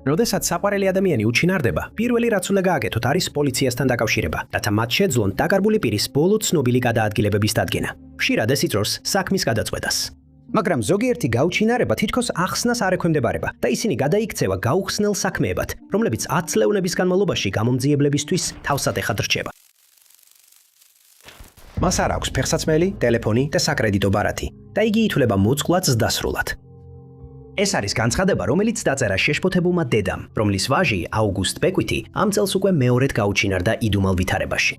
როდესაც საყვარელი ადამიანი უჩინარდება, პირველი რაც უნდა გააკეთოთ არის პოლიციასთან დაკავშირება, რათა მათ შეძლონ დაკარგული პირის ბოლო ცნობილი გადაადგილებების დადგენა. ხშირად ეს იწვევს საქმის გადაწყვეტას. მაგრამ ზოგიერთი გაუჩინარება თითქოს ახსნას არ ექვემდებარება და ისინი გადაიქცევა გაუხსნელ საქმეებად, რომლებიც 10 წლევნების განმავლობაში გამომძიებლებისთვის თავსატეხად რჩება. მას არ აქვს ფეხსაცმელი, ტელეფონი და საკრედიტო ბარათი და იგი ითვლება მოწყვლად ზრდასრულად. ეს არის განცხადება, რომელიც დაწერა შეშფოთებულმა დედამ, რომლის ვაჟი აუგუსტ ბეკვითი ამ წელს უკვე მეორედ გაუჩინარდა იდუმალ ვითარებაში.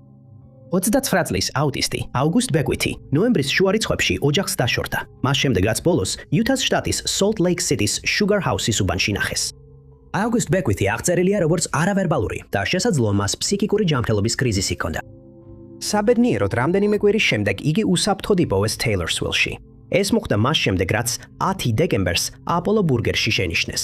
29 წლის აუტისტი აუგუსტ ბეკვითი ნოემბრის შუა რიცხვებში ოჯახს დაშორდა. მას შემდეგ რაც ბოლოს იუთას შტატის Salt Lake City-ს Sugar House-ის უბანში ნახეს. აუგუსტ ბეკვითი აღწერილია როგორც არავერბალური და შესაძლოა მას ფსიქიკური ჯანმრთელობის კრიზისი ჰქონდა. საბედნიეროდ რამდენიმე კვირის შემდეგ იგი უსაფრთხოდ იპოვეს Taylorsville-ში. ეს მოხდა მას შემდეგ, რაც 10 დეკემბერს აპოლო ბურგერში შენიშნეს.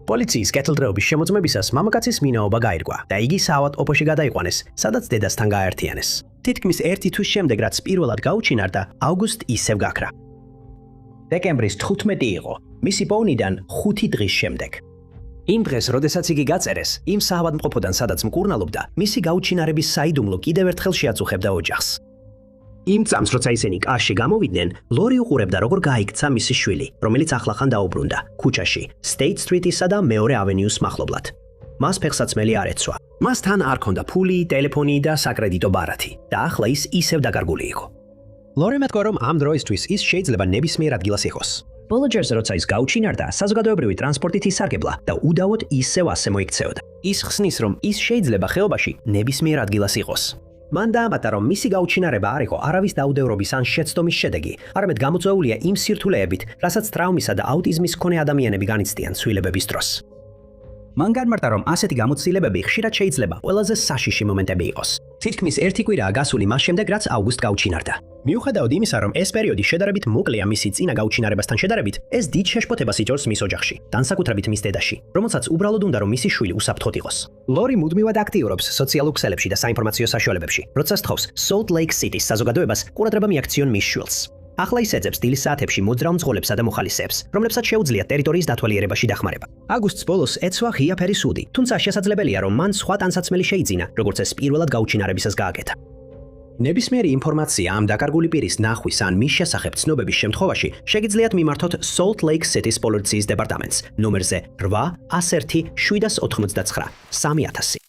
პოლიციის კეთილდღეობის შემოწმებისას მამაკაცის მინაობა გაირკვა და იგი საავადმყოფოში გადაიყვანეს, სადაც დედასთან გააერთიანეს. თითქმის 1 თვის შემდეგ, რაც პირველად გაუჩინარდა, აუგუსტ ისევ გაქრა. დეკემბრის 15 იყო, მისი პოვნიდან 5 დღის შემდეგ. იმ დღეს, როდესაც იგი გაწერეს, იმ საავადმყოფოდან, სადაც მკურნალობდა, მისი გაუჩინარების საიდუმლო კიდევ ერთხელ შეაწუხებდა ოჯახს. იმ წამს, როცა ისინი კარში გამოვიდნენ, ლორი უყურებდა, როგორ გაიქცა მისი შვილი, რომელიც ახლახან დაუბრუნდა, ქუჩაში, State Street-ისა და მეორე ავენიუს მახლობლად. მას ფეხსაცმელი არ ეცვა. მას თან არ ჰქონდა ფული, ტელეფონი და საკრედიტო ბარათი და ახლა ის ისევ დაკარგული იყო. ლორიმ ეთქვა, რომ ამ დროისთვის ის შეიძლება ნებისმიერ ადგილას იყოს. ბოლო ჯერს, როცა ის გაუჩინარდა, საზოგადოებრივი ტრანსპორტით ისარგებლა და უდავოდ ისევ ასე მოიქცეოდა. ის ხსნის, რომ ის შეიძლება ხეობაში ნებისმიერ ადგილას იყოს. მან დაამატა, რომ მისი გაუჩინარება არ იყო არავის დაუდევრობის ან შეცდომის შედეგი, არამედ გამოწვეულია იმ სირთულეებით, რასაც ტრავმისა და აუტიზმის მქონე ადამიანები განიცდიან ცვლილებების დროს. მან განმარტა, რომ ასეთი გამოცდილებები ხშირად შეიძლება ყველაზე საშიში მომენტები იყოს. თითქმის 1 კვირაა გასული მას შემდეგ, რაც აუგუსტ გაუჩინარდა. მიუხედავად იმისა, რომ ეს პერიოდი შედარებით მოკლეა მისი წინა გაუჩინარებასთან შედარებით, ეს დიდ შეშფოთებას იწვევს მის ოჯახში, განსაკუთრებით მის დედაში, რომელსაც უბრალოდ უნდა, რომ მისი შვილი უსაფრთხოდ იყოს. ლორი მუდმივად აქტიურობს სოციალურ ქსელებში და საინფორმაციო საშუალებებში, როცა სთხოვს Salt Lake City-ს საზოგადოებას ყურადღება მიაქციონ მის შვილს. ახლა ის ეძებს დილის საათებში მოძრავ მძღოლებსა და მოხალისეებს, რომლებსაც შეუძლიათ ტერიტორიის დათვალიერებაში დახმარება. აგვისტოს ბოლოს ეცვა ღია ფერი სუდი, თუმცა შესაძლებელია, რომ მან სხვა ტანსაცმელი შეიძინა, როგორც ეს პირველად გაუჩინარებისას გააკეთა. ნებისმიერი ინფორმაცია ამ დაკარგული პირის ნახვის ან მის შესახებ ცნობების შემთხვევაში შეგიძლიათ მიმართოთ Salt Lake City-ს პოლიციის დეპარტამენტს ნომერზე 8-1-799 3000.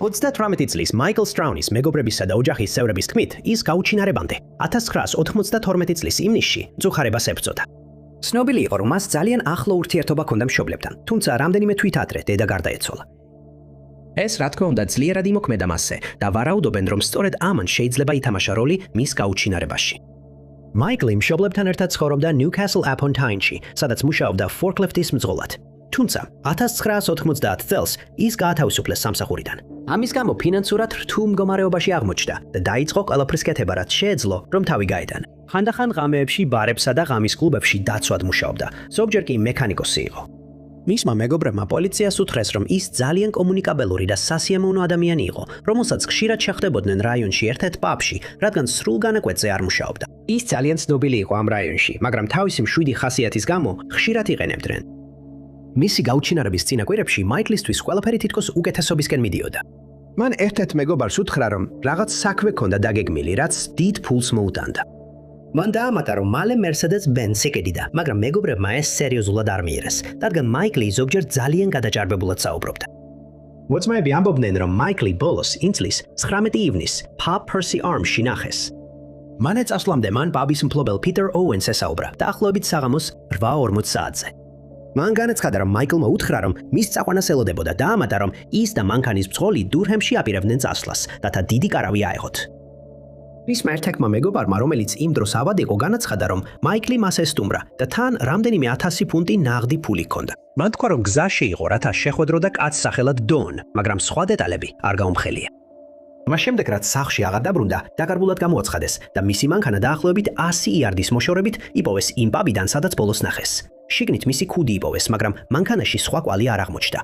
38 წლის მაიკლ სტრაუნის მეგობრებისა და ოჯახის წევრების თქმით, ის გაუჩინარებამდე 1992 წლის ივნისში მწუხარებას ებრძოდა. ცნობილი იყო, რომ მას ძალიან ახლო ურთიერთობა ჰქონდა მშობლებთან, თუმცა რამდენიმე თვით ადრე დედა გარდაეცვალა. ეს რა თქმა უნდა ძლიერად იმოქმედა მასზე და ვარაუდობენ, რომ სწორედ ამან შეიძლება ითამაშა როლი მის გაუჩინარებაში. მაიკლი მშობლებთან ერთად ცხოვრობდა Newcastle upon Tyne-ში, სადაც მუშაობდა forklift-ის მძღოლად. თუმცა 1990 წელს ის გაათავისუფლეს სამსახურიდან. ამის გამო ფინანსურად რთულ მდგომარეობაში აღმოჩნდა და დაიწყო ყველაფრის კეთება, რაც შეეძლო, რომ თავი გაედანა. ხანდახან ღამეებში ბარებსა და ღამის კლუბებში დაცვად მუშაობდა, ზოგჯერ კი მექანიკოსი იყო. მისმა მეგობრებმა პოლიციას უთხრეს, რომ ის ძალიან კომუნიკაბელური და სასიამოვნო ადამიანი იყო, რომელსაც ხშირად შეხვდებოდნენ რაიონში ერთ-ერთ პაბში, რადგან სრულ განაკვეთზე არ მუშაობდა. ის ძალიან ცნობილი იყო ამ რაიონში, მაგრამ თავისი მშვიდი ხასიათის გამო ხშირად იყენებდნენ. მისი გაუჩინარების წინა კვირებში მაიკლისთვის ყველაფერი თითქოს უკეთესობისკენ მიდიოდა. მან ერთ-ერთ მეგობარს უთხრა, რომ რაღაც საქმე ჰქონდა დაგეგმილი, რაც დიდ ფულს მოუტანდა. მან დაამატა, რომ მალე Mercedes-Benz ეკედიდა, მაგრამ მეგობრებმა ეს სერიოზულად არ მიიღეს, რადგან მაიკლი ზოგჯერ ძალიან გადაჭარბებულად საუბრობდა. მოწმეები ამბობდნენ, რომ მაიკლი ბოლოს იმ წლის 19 ივნისს Pub Percy Arms-ში ნახეს. მანე წასვლამდე მან პაბის მფლობელ Peter Owens ესაუბრა და ახლობით საღამოს 8:40 საათზე. მან განაცხადა, რომ მაიკლმა უთხრა, რომ მის წაყვანას ელოდებოდა და ამატა, რომ ის და მანქანის მძღოლი დურჰემში აპირებდნენ წასვლას, რათა დიდი კარავი აეღოთ. მისმა ერთ-ერთმა მეგობარმა, რომელიც იმ დროს ავად იყო, განაცხადა, რომ მაიკლი მას ესტუმრა და თან რამდენიმე 1000 ფუნტი ნაღდი ფული ჰქონდა. მან თქვა, რომ გზაში იყო, რათა შეხვედროდა კაცს სახელად Don, მაგრამ სხვა დეტალები არ გაუმხელია. მას შემდეგ, რაც სახლში აღარ დაბრუნდა, დაკარგულად გამოაცხადეს და მისი მანქანა დაახლოებით 100 იარდის მოშორებით იპოვეს იმ პაბიდან, სადაც ბოლოს ნახეს. შიგნით მისი ქუდი იპოვეს, მაგრამ მანქანაში სხვა კვალი არ აღმოჩნდა.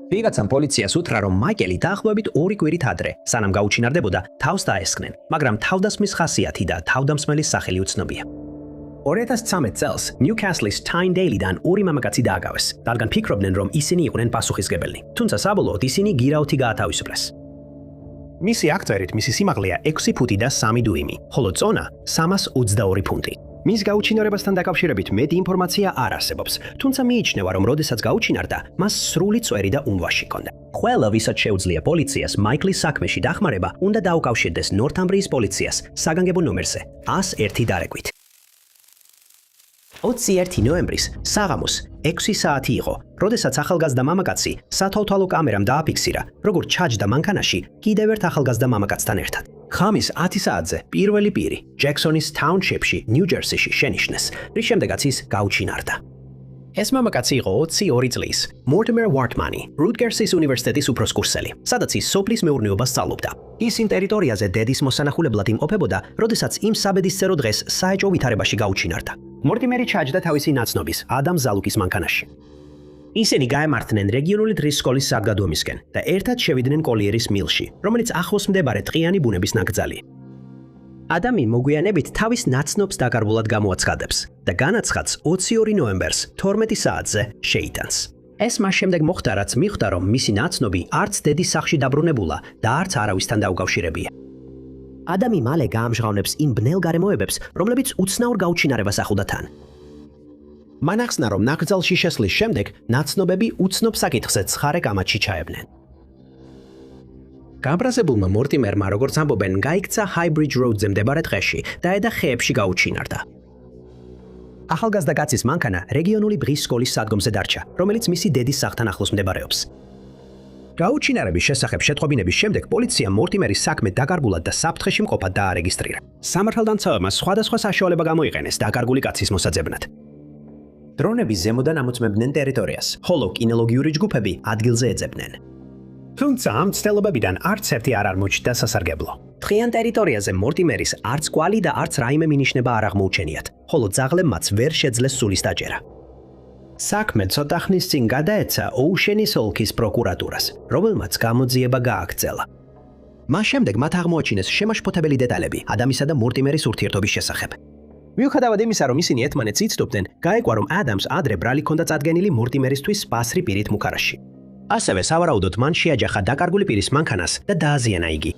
ვიღაცამ პოლიციას უთხრა, რომ მაიკელი დაახლოებით 2 კვირით ადრე, სანამ გაუჩინარდებოდა, თავს დაესხნენ, მაგრამ თავდასხმის ხასიათი და თავდამსმელის სახელი უცნობია. 2013 წელს ნიუკასლის Tyne Daily-დან ორი მამაკაცი დააგავეს, რადგან ფიქრობდნენ, რომ ისინი იყვნენ პასუხისმგებელნი. თუმცა საბოლოოდ ისინი გირაოთი გაათავისუფლეს. მისი აქტვერით მისი სიმაღლეა 6 ფუტი და 3 დუიმი, ხოლო წონა 322 ფუნტი. მის გაუჩინარებასთან დაკავშირებით მეტი ინფორმაცია არ არსებობს, თუმცა მიიჩნევა, რომ როდესაც გაუჩინარდა, მას სრული წვერი და უმვაში ჰქონდა. ყველა ვისაც შეუძლია პოლიციას მაიკლის საქმეში დახმარება, უნდა დაუკავშირდეს ნორთამბრიის პოლიციას საგანგებო ნომერზე 101 დარეგვით. 21 ნოემბრის საღამოს 6 საათი იყო, როდესაც ახალგაზრდა მამაკაცი სათვალთვალო კამერამ დააფიქსირა, როგორ ჩაჯდა მანქანაში კიდევ ერთ ახალგაზრდა მამაკაცთან ერთად. ხამის 10 საათზე პირველი პირი ჯექსონის ტაუნშიპში, ნიუ-ჯერსიში შენიშნეს, რის შემდეგაც ის გაუჩინარდა. ეს მამაკაცი იყო 22 წლის, მორტიმერ ვარტმანი, რუტგერსის უნივერსიტეტის უფროს კურსელი, სადაც ის სოფლის მეურნეობას სწავლობდა. ის იმ ტერიტორიაზე დედის მოსანახულებლად იმყოფებოდა, როდესაც იმ საბედისწერო დღეს საეჭვო ვითარებაში გაუჩინარდა. მორტიმერი ჩაჯდა თავისი ნაცნობის, ადამ ზალუკის მანქანაში. ისინი გაემართნენ რეგიონული დღის სკოლის სადგადუამისკენ და ერთად შევიდნენ კოლიერის მილში, რომელიც ახლოს მდებარე ტყიანი ბუნების ნაკრძალია. ადამი მოგვიანებით თავის ნაცნობს დაკარგულად გამოაცხადებს და განაცხადს 22 ნოემბერს 12 საათზე შეიტანს. ეს მას შემდეგ მოხდა, რაც მიხვდა, რომ მისი ნაცნობი არც დედის სახლში დაბრუნებულა და არც არავისთან დაუკავშირებია. ადამი მალე გაამჟღავნებს იმ ბნელ გარემოებებს, რომლებიც უცნაურ გაუჩინარებას ახლდა თან. მან ახსნა, რომ ნაკრძალში შესვლის შემდეგ ნაცნობები უცნობ საკითხზე ცხარე კამათში ჩაებნენ. გაბრაზებულმა მორტიმერმა, როგორც ამბობენ, გაიქცა Highbridge Road-ზე მდებარე ტყეში და ედა ხეებში გაუჩინარდა. ახალგაზრდა კაცის მანქანა რეგიონული დღის სკოლის სადგომზე დარჩა, რომელიც მისი დედის სახლთან ახლოს მდებარეობს. გაუჩინარების შესახებ შეტყობინების შემდეგ პოლიციამ მორტიმერის საქმე დაკარგულად და საფრთხეში მყოფად დაარეგისტრირა. სამართალდამცავებმა სხვადასხვა საშუალება გამოიყენეს დაკარგული კაცის მოსაძებნად. დრონები ზემოდან ამოწმებდნენ ტერიტორიას, ხოლო კინოლოგიური ჯგუფები ადგილზე ეძებდნენ. თუმცა ამ ცდილებებიდან არც ერთი არ აღმოჩნდა სასარგებლო. დღიან ტერიტორიაზე მორტიმერის არც კვალი და არც რაიმე მინიშნება არ აღმოუჩენიათ, ხოლო ძაღლებმაც ვერ შეძლეს სულის დაჭერა. საქმე ცოტა ხნის წინ გადაეცა ოუშენის ოლქის პროკურატურას, რომელმაც გამოძიება გააგრძელა. მას შემდეგ მათ აღმოაჩინეს შემაშფოთებელი დეტალები ადამისა და მორტიმერის ურთიერთობის შესახებ. მიუხედავად იმისა, რომ ისინი ერთმანეთს იცნობდნენ, გაეკვა, რომ ადამს ადრე ბრალი ჰქონდა წარდგენილი მორტიმერისთვის სპასრი პირით მუქარაში. ასევე სავარაუდოდ მან შეაჯახა დაკარგული პირის მანქანას და დააზიანა იგი.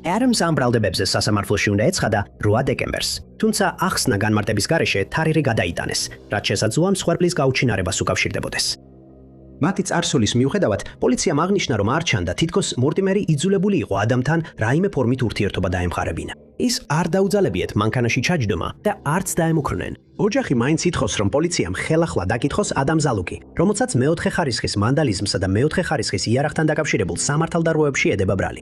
ადამს ამ ბრალდებებზე სასამართლოში უნდა ეცხადა 8 დეკემბერს, თუმცა ახსნა განმარტების გარეშე თარიღი გადაიტანეს, რაც შესაძლოა მსხვერპლის გაუჩინარებას უკავშირდებოდეს. მათი წარსულის მიუხედავად, პოლიციამ აღნიშნა, რომ არ ჩანდა თითქოს მორტიმერი იძულებული იყო ადამთან რაიმე ფორმით ურთიერთობა დაემყარებინა. ის არ დაუძალებიათ მანქანაში ჩაჯდომა და არც დაემუქრნენ. ოჯახი მაინც ითხოვს, რომ პოლიციამ ხელახლა დაკითხოს ადამ ზალუკი, რომელსაც მეოთხე ხარისხის ვანდალიზმსა და მეოთხე ხარისხის იარაღთან დაკავშირებულ სამართალდარღვევებში ედება ბრალი.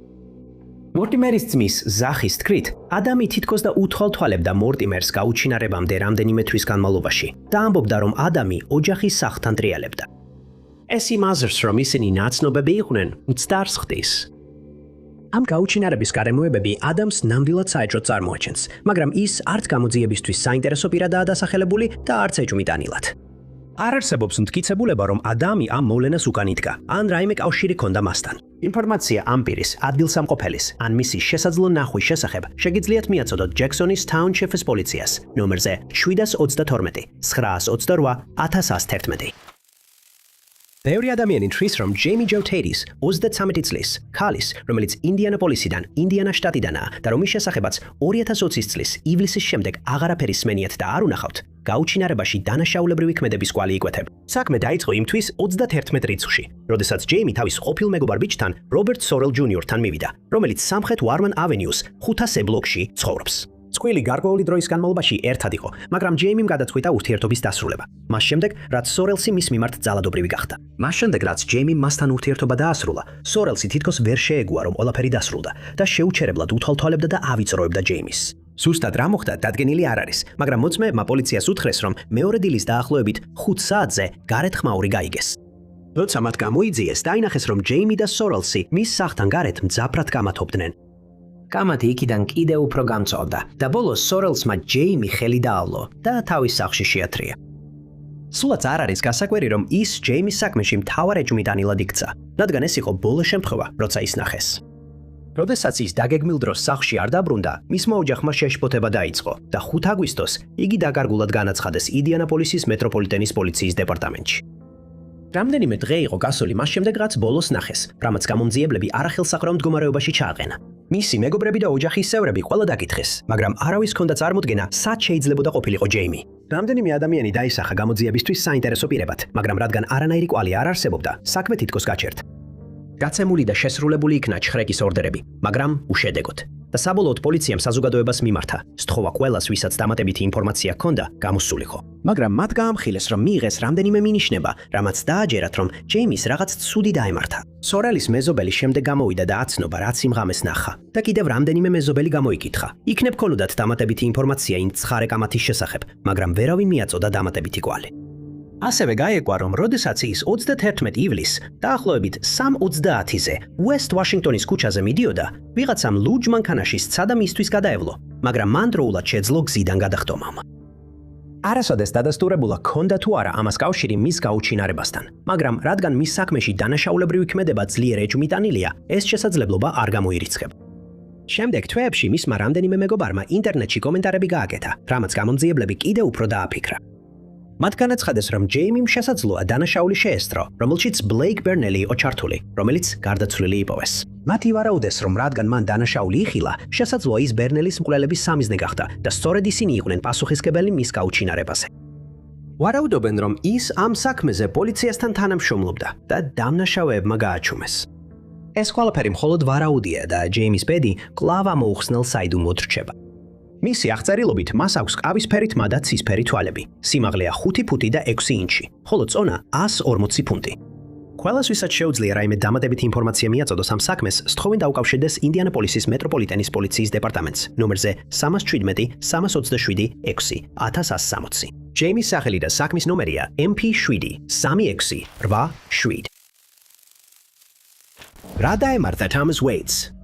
მორტიმერის ძმის ზახის თქმით, ადამი თითქოს და უთვალთვალებდა მორტიმერს გაუჩინარებამდე რამდენიმე თვის განმავლობაში და ამბობდა, რომ ადამი ოჯახის სახლთან ტრიალებდა. ეს იმაზრს, რომ ისინი ნაცნობები იყვნენ, უცდარს ხდის. ამ გაუჩინარების გარემოებები ადამს ნამდვილად საეჭვოდ წარმოაჩენს, მაგრამ ის არც გამოძიებისთვის საინტერესო პირადაა დასახელებული და არც ეჭვმიტანილად. არ არსებობს მტკიცებულება, რომ ადამი ამ მოვლენას უკან იდგა, ან რაიმე კავშირი ჰქონდა მასთან. ინფორმაცია ამ პირის, ადგილსამყოფელის, ან მისი შესაძლო ნახვის შესახებ შეგიძლიათ მიაწოდოთ ჯექსონის ტაუნშიპის პოლიციას, ნომერზე 722 928 1111. ბევრი ადამიანი თვლის, რომ ჯეიმი ჯო თეიდის 33 წლის ქალის, რომელიც ინდიანაპოლისიდან, ინდიანას შტატიდანაა და რომის შესახებაც 2020 წლის ივლისის შემდეგ აღარაფერი სმენიათ და არ უნახავთ, გაუჩინარებაში დანაშაულებრივი ქმედების კვალი იკვეთება. საქმე დაიწყო იმ თვის 31 რიცხვში, როდესაც ჯეიმი თავის ყოფილ მეგობარ ბიჭთან, რობერტ სორელ ჯუნიორთან მივიდა, რომელიც სამხრეთ ვარმან ავენიუს 500 ბლოკში ცხოვრობს. წყვილი გარკვეული დროის განმავლობაში ერთად იყო, მაგრამ ჯეიმიმ გადაწყვიტა ურთიერთობის დასრულება. მას შემდეგ, რაც სორელსი მის მიმართ ძალადობრივი გახდა. მას შემდეგ, რაც ჯეიმიმ მასთან ურთიერთობა დაასრულა, სორელსი თითქოს ვერ შეეგუა, რომ ყველაფერი დასრულდა და შეუჩერებლად უთვალთვალებდა და ავიწროებდა ჯეიმის. სუსტად რა მოხდა, დადგენილი არ არის, მაგრამ მოწმეებმა პოლიციას უთხრეს, რომ მეორე დილის დაახლოებით 5 საათზე გარეთ ხმაური გაიგეს. როცა მათ გამოიძიეს, დაინახეს, რომ ჯეიმი და სორელსი მის სახლთან გარეთ მძაფრად გამათობდნენ. კამათი იქიდან კიდევ უფრო გამწოვდა და ბოლოს სორელსმა ჯეიმი ხელი დაავლო და თავის სახლში შეათრია. სულაც არ არის გასაკვირი, რომ ის ჯეიმის საქმეში მთავარ ეჭვმიტანილად იქცა, რადგან ეს იყო ბოლო შემთხვევა, როცა ის ნახეს. როდესაც ის დაგეგმილ დროს სახლში არ დაბრუნდა, მისმა ოჯახმა შეშფოთება დაიწყო და 5 აგვისტოს იგი დაკარგულად განაცხადეს ინდიანაპოლისის მეტროპოლიტენის პოლიციის დეპარტამენტში. რამდენიმე დღე იყო გასული მას შემდეგ, რაც ბოლოს ნახეს, რამაც გამომძიებლები არახელსაყრელ მდგომარეობაში ჩააყენა. მისი მეგობრები და ოჯახის წევრები ყველა დაკითხეს, მაგრამ არავის ჰქონდა წარმოდგენა, სად შეიძლებოდა ყოფილიყო ჯეიმი. რამდენიმე ადამიანი დაისახა გამოძიებისთვის საინტერესო პირებად, მაგრამ რადგან არანაირი კვალი არ არსებობდა, საქმე თითქოს გაჩერდა. გაცემული და შესრულებული იქნა ჩხრეკის ორდერები, მაგრამ უშედეგოდ. და საბოლოოდ პოლიციამ საზოგადოებას მიმართა, სთხოვა ყველას, ვისაც დამატებითი ინფორმაცია ჰქონდა, გამოსულიყო. მაგრამ მათ გაამხილეს, რომ მიიღეს რამდენიმე მინიშნება, რამაც დააჯერათ, რომ ჯეიმის რაღაც ცუდი დაემართა. სორელის მეზობელი შემდეგ გამოვიდა და აცნობა, რაც იმ ღამეს ნახა. და კიდევ რამდენიმე მეზობელი გამოიკითხა. იქნებ ქონოდათ დამატებითი ინფორმაცია იმ ცხარე კამათის შესახებ, მაგრამ ვერავინ მიაწოდა დამატებითი კვალი. ასევე გაეკვა, რომ როდესაც ის 31 ივლისს დაახლოებით 3:30-ზე West Washington-ის ქუჩაზე მიდიოდა, ვიღაცამ ლურჯ მანქანაში სცადა მისთვის გადაევლო, მაგრამ მან დროულად შეძლო გზიდან გადახტომამ. არასოდეს დადასტურებულა ჰქონდა თუ არა ამას კავშირი მის გაუჩინარებასთან, მაგრამ რადგან მის საქმეში დანაშაულებრივი ქმედება ძლიერ ეჭვმიტანილია, ეს შესაძლებლობა არ გამოირიცხება. შემდეგ თვეებში მისმა რამდენიმე მეგობარმა ინტერნეტში კომენტარები გააკეთა, რამაც გამომძიებლები კიდევ უფრო დააფიქრა. მათ განაცხადეს, რომ ჯეიმიმ შესაძლოა დანაშაული შეესწრო, რომელშიც ბლეიკ ბერნელი იყო ჩართული, რომელიც გარდაცვლილი იპოვეს. მათ ივარაუდეს, რომ რადგან მან დანაშაული იხილა, შესაძლოა ის ბერნელის მკვლელების სამიზნე გახდა და სწორედ ისინი იყვნენ პასუხისმგებელი მის გაუჩინარებაზე. ვარაუდობენ, რომ ის ამ საქმეზე პოლიციასთან თანამშრომლობდა და დამნაშავეებმა გააჩუმეს. ეს ყველაფერი მხოლოდ ვარაუდია და ჯეიმის ბედი კვლავ ამოუხსნელ საიდუმლოდ რჩება. მისი აღწერილობით მას აქვს ყავისფერი თმა და ცისფერი თვალები. სიმაღლეა 5 ფუტი და 6 ინჩი, ხოლო წონა 140 ფუნტი. ყველას ვისაც შეუძლია რაიმე დამატებითი ინფორმაცია მიაწოდოს ამ საქმეს, სთხოვენ დაუკავშირდეს ინდიანაპოლისის მეტროპოლიტენის პოლიციის დეპარტამენტს ნომერზე 317 327 6 1160. ჯეიმის სახელი და საქმის ნომერია MP7 3687. რა დაემართა თომას ვეიტს?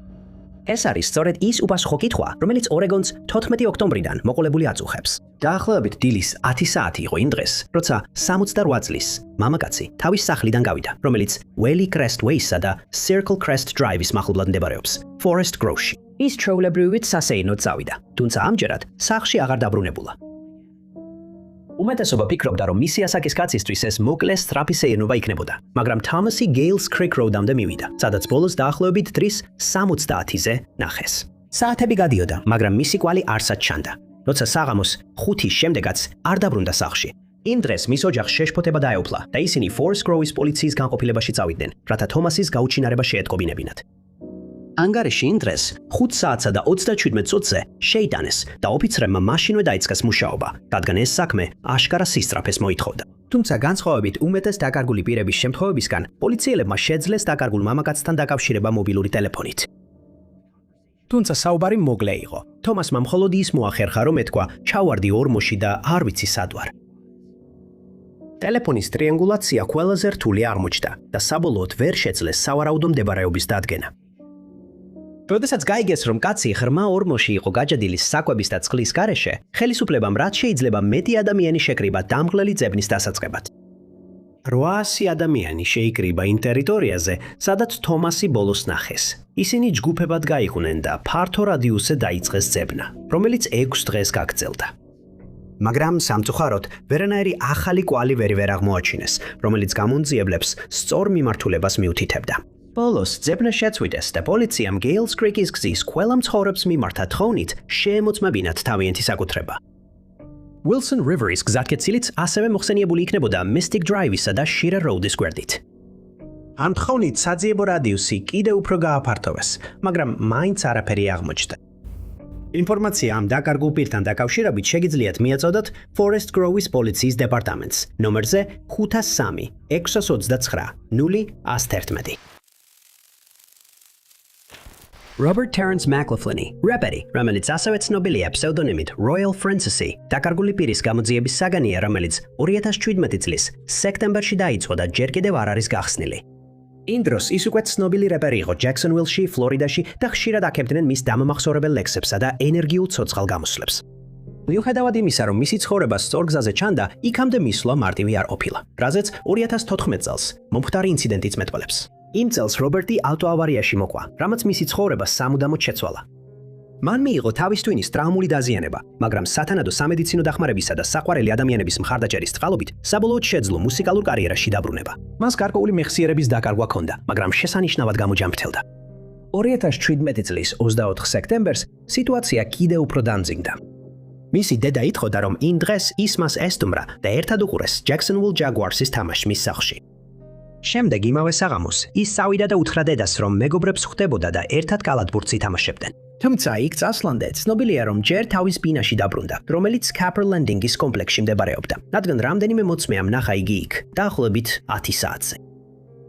ეს არის სწორედ ის უპასუხო კითხვა, რომელიც ორეგონს 14 ოქტომბრიდან მოყოლებული აწუხებს. დაახლოებით დილის 10 საათი იყო იმ დღეს, როცა 68 წლის მამაკაცი თავის სახლიდან გავიდა, რომელიც Wally Crest Way-სა და Circle Crest Drive-ის მახლობლად მდებარეობს, Forest Grove-ში. ის ჩვეულებრივად სასეირნოდ წავიდა, თუმცა ამჯერად სახლში აღარ დაბრუნებულა. უმეტესობა ფიქრობდა, რომ მისი ასაკის კაცისთვის ეს მოკლე სწრაფი სეირნობა იქნებოდა, მაგრამ თომასი Gales Creek Road-ამდე მივიდა, სადაც ბოლოს დაახლოებით დღის 70-ზე ნახეს. საათები გადიოდა, მაგრამ მისი კვალი არსად ჩანდა. როცა საღამოს 5-ის შემდეგაც არ დაბრუნდა სახლში. იმ დღეს მის ოჯახს შეშფოთება დაეუფლა და ისინი Forest Grove-ის პოლიციის განყოფილებაში წავიდნენ, რათა თომასის გაუჩინარება შეეტყობინებინათ. ანგარიში იმ დღეს 5 საათსა და 37 წუთზე შეიტანეს და ოფიცრებმა მაშინვე დაიწყეს მუშაობა, რადგან ეს საქმე აშკარა სისწრაფეს მოითხოვდა. თუმცა განსხვავებით უმეტეს დაკარგული პირების შემთხვევებისგან, პოლიციელებმა შეძლეს დაკარგულ მამაკაცთან დაკავშირება მობილური ტელეფონით. თუმცა საუბარი მოგლე იყო. თომასმა მხოლოდ ის მოახერხა, რომ ეთქვა ჩავარდი ორმოში და არ ვიცი სად ვარ. ტელეფონის ტრიანგულაცია ყველაზე რთული აღმოჩნდა და საბოლოოდ ვერ შეძლეს სავარაუდო მდებარეობის დადგენა. როდესაც გაიგეს, რომ კაცი ღრმა ორმოში იყო გაჯადილი საკვების და წყლის გარეშე, ხელისუფლებამ რაც შეიძლება მეტი ადამიანი შეკრიბა დამღლელი ძებნის დასაწყებად. 800 ადამიანი შეიკრიბა იმ ტერიტორიაზე, სადაც თომასი ბოლოს ნახეს. ისინი ჯგუფებად გაიყვნენ და ფართო რადიუსზე დაიწყეს ძებნა, რომელიც 6 დღეს გაგრძელდა. მაგრამ სამწუხაროდ, ვერანაირი ახალი კვალი ვერ აღმოაჩინეს, რომელიც გამონძიებლებს სწორ მიმართულებას მიუთითებდა. ბოლოს ძებნა შეწყვიტეს და პოლიციამ Gales Creek-ის გზის ყველა მცხოვრებს მიმართა თხოვნით შეემოწმებინათ თავიანთი საკუთრება. Wilson River-ის გზატკეცილიც ასევე მოხსენიებული იქნებოდა Mystic Drive-ისა და Shearer Road-ის გვერდით. ამ თხოვნით საძიებო რადიუსი კიდევ უფრო გააფართოვეს, მაგრამ მაინც არაფერი აღმოჩნდა. ინფორმაცია ამ დაკარგულ პირთან დაკავშირებით შეგიძლიათ მიაწოდოთ Forest Grove-ის პოლიციის დეპარტამენტს ნომერზე 503 629 011. Robert Terence McLaughlin, рэპერი, რომელიც ასევე ცნობილია ფსევდონიმით Royal Francis-ი, დაკარგული პირის გამოძიების საგანია, რომელიც 2017 წლის სექტემბერში დაიწყო და ჯერ კიდევ არ არის გახსნილი. იმ დროს ის უკვე ცნობილი рэპერი იყო Jacksonville-ში, ფლორიდაში და ხშირად აკეთებდნენ მის დამამახსოვრებელ ლექსებსა და ენერგიულ ცოცხალ გამოსვლებს. მიუხედავად იმისა, რომ მისი ცხოვრება სწორ გზაზე ჩანდა, იქამდე მისვლა მარტივი არ ყოფილა, რაზეც 2014 წელს მომხდარი ინციდენტიც მეტყველებს. იმ წელს რობერტი ავტოავარიაში მოყვა, რამაც მისი ცხოვრება სამუდამოდ შეცვალა. მან მიიღო თავის ტვინის ტრაუმული დაზიანება, მაგრამ სათანადო სამედიცინო დახმარებისა და საყვარელი ადამიანების მხარდაჭერის წყალობით საბოლოოდ შეძლო მუსიკალურ კარიერაში დაბრუნება. მას გარკვეული მეხსიერების დაკარგვა ჰქონდა, მაგრამ შესანიშნავად გამოჯამრთელდა. 2017 წლის 24 სექტემბერს სიტუაცია კიდევ უფრო დამძიმდა. მისი დედა ითხოვდა, რომ იმ დღეს ის მას ესტუმრა და ერთად უყურეს Jacksonville Jaguars-ის თამაშს მის სახლში. შემდეგ იმავე საღამოს ის წავიდა და უთხრა დედას, რომ მეგობრებს ხვდებოდა და ერთად კალათბურთს ითამაშებდნენ. თუმცა იქ წასვლამდე ცნობილია, რომ ჯერ თავის ბინაში დაბრუნდა, რომელიც Capper Landing-ის კომპლექსში მდებარეობდა, რადგან რამდენიმე მოწმეამ ნახა იგი იქ, დაახლოებით 10 საათზე.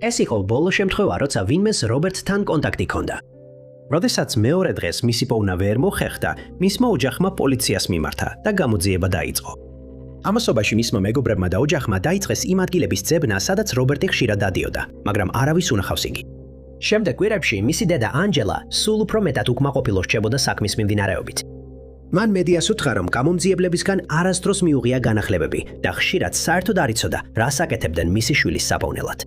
ეს იყო ბოლო შემთხვევა, როცა ვინმეს რობერტთან კონტაქტი ჰქონდა. როდესაც მეორე დღეს მისი პოვნა ვერ მოხერხდა, მისმა ოჯახმა პოლიციას მიმართა და გამოძიება დაიწყო. ამასობაში მისმა მეგობრებმა და ოჯახმა დაიწყეს იმ ადგილების ძებნა, სადაც რობერტი ხშირად დადიოდა, მაგრამ არავის უნახავს იგი. შემდეგ კვირებში მისი დედა ანჯელა სულ უფრო მეტად უკმაყოფილო რჩებოდა საქმის მიმდინარეობით. მან მედიას უთხრა, რომ გამომძიებლებისგან არასდროს მიუღია განახლებები და ხშირად საერთოდ არ იცოდა, რას აკეთებდნენ მისი შვილის საფოვნელად.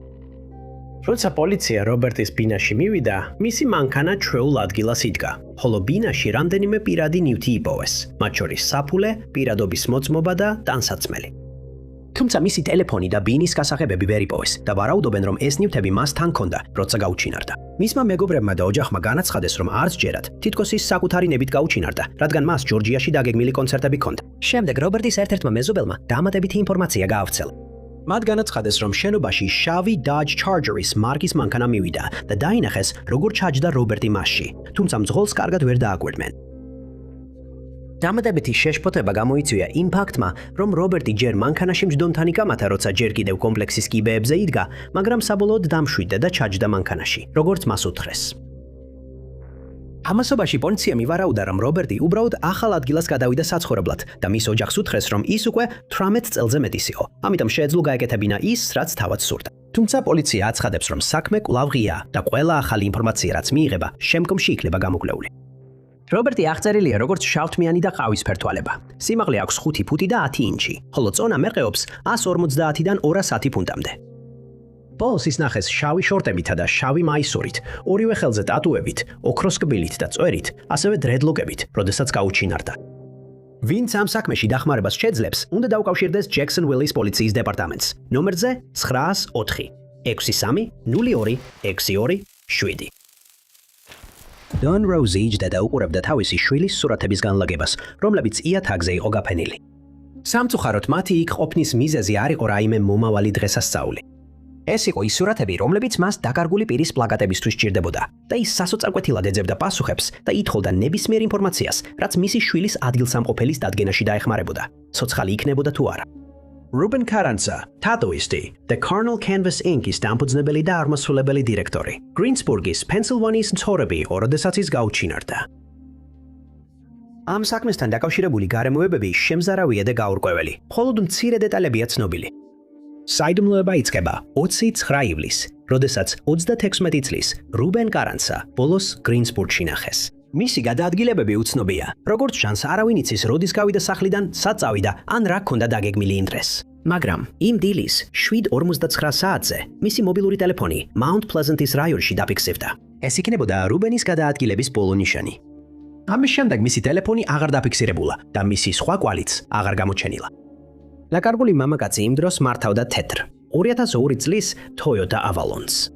როცა პოლიცია რობერტის ბინაში მივიდა, მისი მანქანა ჩვეულ ადგილას იდგა, ხოლო ბინაში რამდენიმე პირადი ნივთი იპოვეს, მათ შორის საფულე, პირადობის მოწმობა და ტანსაცმელი. თუმცა მისი ტელეფონი და ბინის გასაღებები ვერ იპოვეს და ვარაუდობენ, რომ ეს ნივთები მასთან ჰქონდა, როცა გაუჩინარდა. მისმა მეგობრებმა და ოჯახმა განაცხადეს, რომ არც ჯერად თითქოს ის საკუთარი ნებით გაუჩინარდა, რადგან მას ჯორჯიაში დაგეგმილი კონცერტები ჰქონდა. შემდეგ რობერტის ერთ-ერთმა მეზობელმა დამატებითი ინფორმაცია გაავრცელა. მათ განაცხადეს, რომ შენობაში შავი Dodge Charger-ის მარკის მანქანა მივიდა და დაინახეს, როგორ ჩაჯდა რობერტი მასში, თუმცა მძღოლს კარგად ვერ დააკვირდნენ. დამატებითი შეშფოთება გამოიწვია იმ ფაქტმა, რომ რობერტი ჯერ მანქანაში მჯდომთან იკამათა, როცა ჯერ კიდევ კომპლექსის კიბეებზე იდგა, მაგრამ საბოლოოდ დამშვიდდა და ჩაჯდა მანქანაში, როგორც მას უთხრეს. ამასობაში პოლიციამ ივარაუდა, რომ რობერტი უბრალოდ ახალ ადგილას გადავიდა საცხოვრებლად და მის ოჯახს უთხრეს, რომ ის უკვე 18 წელზე მეტის იყო, ამიტომ შეეძლო გაეკეთებინა ის, რაც თავად სურდა. თუმცა პოლიცია აცხადებს, რომ საქმე კვლავ ღია და ყველა ახალი ინფორმაცია, რაც მიიღება, შემდგომში იქნება გამოკვლეული. რობერტი აღწერილია როგორც შავთმიანი და ყავისფერ თვალება. სიმაღლე აქვს 5 ფუტი და 10 ინჩი, ხოლო წონა მერყეობს 150-დან 210 ფუნტამდე. ბოლოს ის ნახეს შავი შორტებითა და შავი მაისურით, ორივე ხელზე ტატუებით, ოქროს კბილით და წვერით, ასევე დრედლოკებით, როდესაც გაუჩინარდა. ვინც ამ საქმეში დახმარებას შეძლებს, უნდა დაუკავშირდეს Jacksonville-ის პოლიციის დეპარტამენტს, ნომერზე 904 63 02 62 7. Don Rose იჯდა და უყურებდა თავისი შვილის სურათების განლაგებას, რომლებიც იათაგზე იყო გაფენილი. სამწუხაროდ მათი იქ ყოფნის მიზეზი არ იყო რაიმე მომავალი დღესასწაული. ეს იყო ის სურათები, რომლებიც მას დაკარგული პირის პლაკატებისთვის სჭირდებოდა და ის სასოწარკვეთილად ეძებდა პასუხებს და ითხოვდა ნებისმიერ ინფორმაციას, რაც მისი შვილის ადგილსამყოფელის დადგენაში დაეხმარებოდა, ცოცხალი იქნებოდა თუ არა. Ruben Carranza, ტატუისტი, The Carnal Canvas Inc-ის დამფუძნებელი და აღმასრულებელი დირექტორი. Greensburg-ის Pennsylvania-ის მცხოვრები იყო, როდესაც ის გაუჩინარდა. ამ საქმესთან დაკავშირებული გარემოებები შემზარავია და გაურკვეველი, მხოლოდ მცირე დეტალებია ცნობილი. საიდუმლოება იწყება 29 ივლისს, როდესაც 36 წლის Ruben Carranza ბოლოს Greensburg-ში ნახეს. მისი გადაადგილებები უცნობია. როგორც ჩანს, არავინ იცის, როდის გავიდა სახლიდან, სად წავიდა, ან რა ჰქონდა დაგეგმილი იმ დღეს. მაგრამ იმ დილის 7:49 საათზე მისი მობილური ტელეფონი Mount Pleasant-ის რაიონში დაფიქსირდა. ეს იქნებოდა რუბენის გადაადგილების ბოლო ნიშანი. ამის შემდეგ მისი ტელეფონი აღარ დაფიქსირებულა და მისი სხვა კვალიც აღარ გამოჩენილა. დაკარგული მამაკაცი იმ დროს მართავდა თეთრ 2002 წლის Toyota Avalon-ს.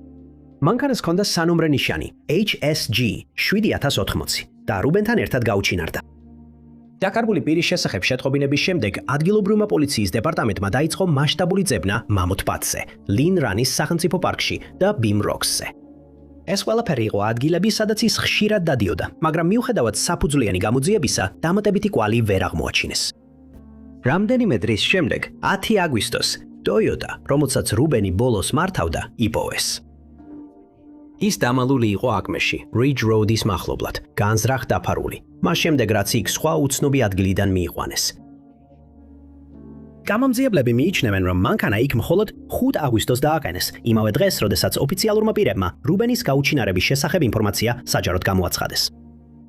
მანქანას ჰქონდა სანომრე ნიშანი HSG 7080 და რუბენთან ერთად გაუჩინარდა. დაკარგული პირის შესახებ შეტყობინების შემდეგ ადგილობრივმა პოლიციის დეპარტამენტმა დაიწყო მასშტაბური ძებნა მამოთ პატზე, ლინ რანის სახელმწიფო პარკში და ბიმ როქსზე. ეს ყველაფერი იყო ადგილები, სადაც ის ხშირად დადიოდა, მაგრამ მიუხედავად საფუძვლიანი გამოძიებისა, დამატებითი კვალი ვერ აღმოაჩინეს. რამდენიმე დღის შემდეგ, 10 აგვისტოს, Toyota, რომელსაც რუბენი ბოლოს მართავდა, იპოვეს. ის დამალული იყო აკმეში, Ridge Road-ის მახლობლად, განზრახ დაფარული. მას შემდეგ, რაც იქ სხვა უცნობი ადგილიდან მიიყვანეს. გამომძიებლები მიიჩნევენ, რომ მანქანა იქ მხოლოდ 5 აგვისტოს დააყენეს, იმავე დღეს, როდესაც ოფიციალურმა პირებმა რუბენის გაუჩინარების შესახებ ინფორმაცია საჯაროდ გამოაცხადეს.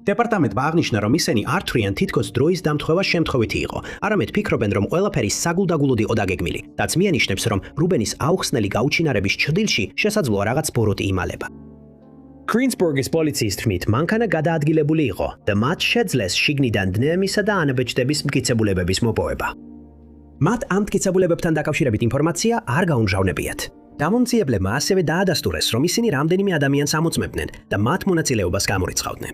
დეპარტამენტმა აღნიშნა, რომ ისინი არ თვლიან თითქოს დროის დამთხვევა შემთხვევითი იყო, არამედ ფიქრობენ, რომ ყველაფერი საგულდაგულოდ იყო დაგეგმილი. რაც მიანიშნებს, რომ რუბენის აუხსნელი გაუჩინარების ჭრილში შესაძლოა რაღაც ბოროტი იმალება. Greensburg-ის პოლიციის თქმით, მანქანა გადაადგილებული იყო და მათ შეძლეს შიგნიდან დნმ-ისა და ანაბეჭდების მტკიცებულებების მოპოვება. მათ ამ მტკიცებულებებთან დაკავშირებით ინფორმაცია არ გაუმჟავნებიათ. დამომძიებლებმა ასევე დაადასტურეს, რომ ისინი რამდენიმე ადამიანს ამოწმებდნენ და მათ მონაწილეობას გამორიცხავდნენ.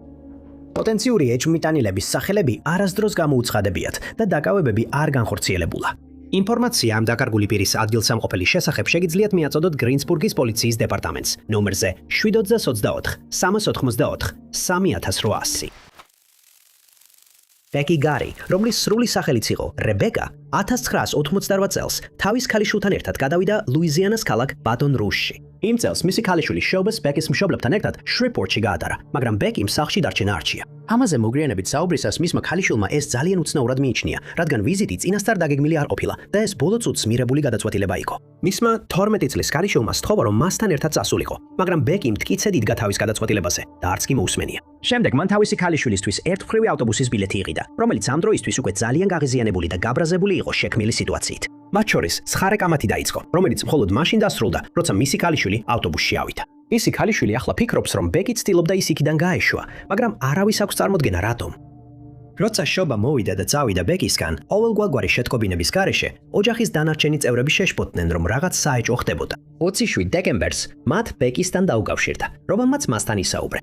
პოტენციური ეჭვმიტანილების სახელები არასდროს გამოუცხადებიათ და დაკავებები არ განხორციელებულა. ინფორმაცია ამ დაკარგული პირის ადგილსამყოფელის შესახებ შეგიძლიათ მიაწოდოთ Greensburg-ის პოლიციის დეპარტამენტს ნომერზე 724 384 3800. Becky Gary, რომლის სრული სახელიც იყო რებეკა, 1988 წელს თავის ქალიშვილთან ერთად გადავიდა ლუიზიანას ქალაქ ბატონ რუშში. იმ წელს მისი ქალიშვილი შობეს ბეკის მშობლებთან ერთად შრიპორტში გაატარა, მაგრამ ბეკიმ სახლში დარჩენა არჩია. ამაზე მოგვიანებით საუბრისას მისმა ქალიშვილმა ეს ძალიან უცნაურად მიიჩნია, რადგან ვიზიტი წინასწარ დაგეგმილი არ ყოფილა და ეს ბოლო წუთს მიღებული გადაწყვეტილება იყო. მისმა 12 წლის ქალიშვილმა სთხოვა, რომ მასთან ერთად წასულიყო, მაგრამ ბეკი მტკიცედ იდგა თავის გადაწყვეტილებაზე და არც კი მოусმენია. შემდეგ მან თავისი ქალიშვილისთვის ერთმხრივი ავტობუსის ბილეთი იყიდა, რომელიც ამ დროისთვის უკვე ძალიან გაღიზიანებული და გაბრაზებული იყო შექმნილი სიტუაციით. მათ შორის ცხარე კამათი დაიწყო, რომელიც მხოლოდ მაშინ დასრულდა, როცა მისი ქალიშვილი ავტობუსში ავიდა. მისი ქალიშვილი ახლა ფიქრობს, რომ ბეკი ცდილობდა ის იქიდან გაეშვა, მაგრამ არავის აქვს წარმოდგენა რატომ. როცა შობა მოვიდა და წავიდა ბეკისგან, ყოველგვარი შეტყობინების გარეშე ოჯახის დანარჩენი წევრები შეშფოთდნენ, რომ რაღაც საეჭვო ხდებოდა. 27 დეკემბერს მათ ბეკისთან დაუკავშირდა, რომელმაც მასთან ისაუბრა.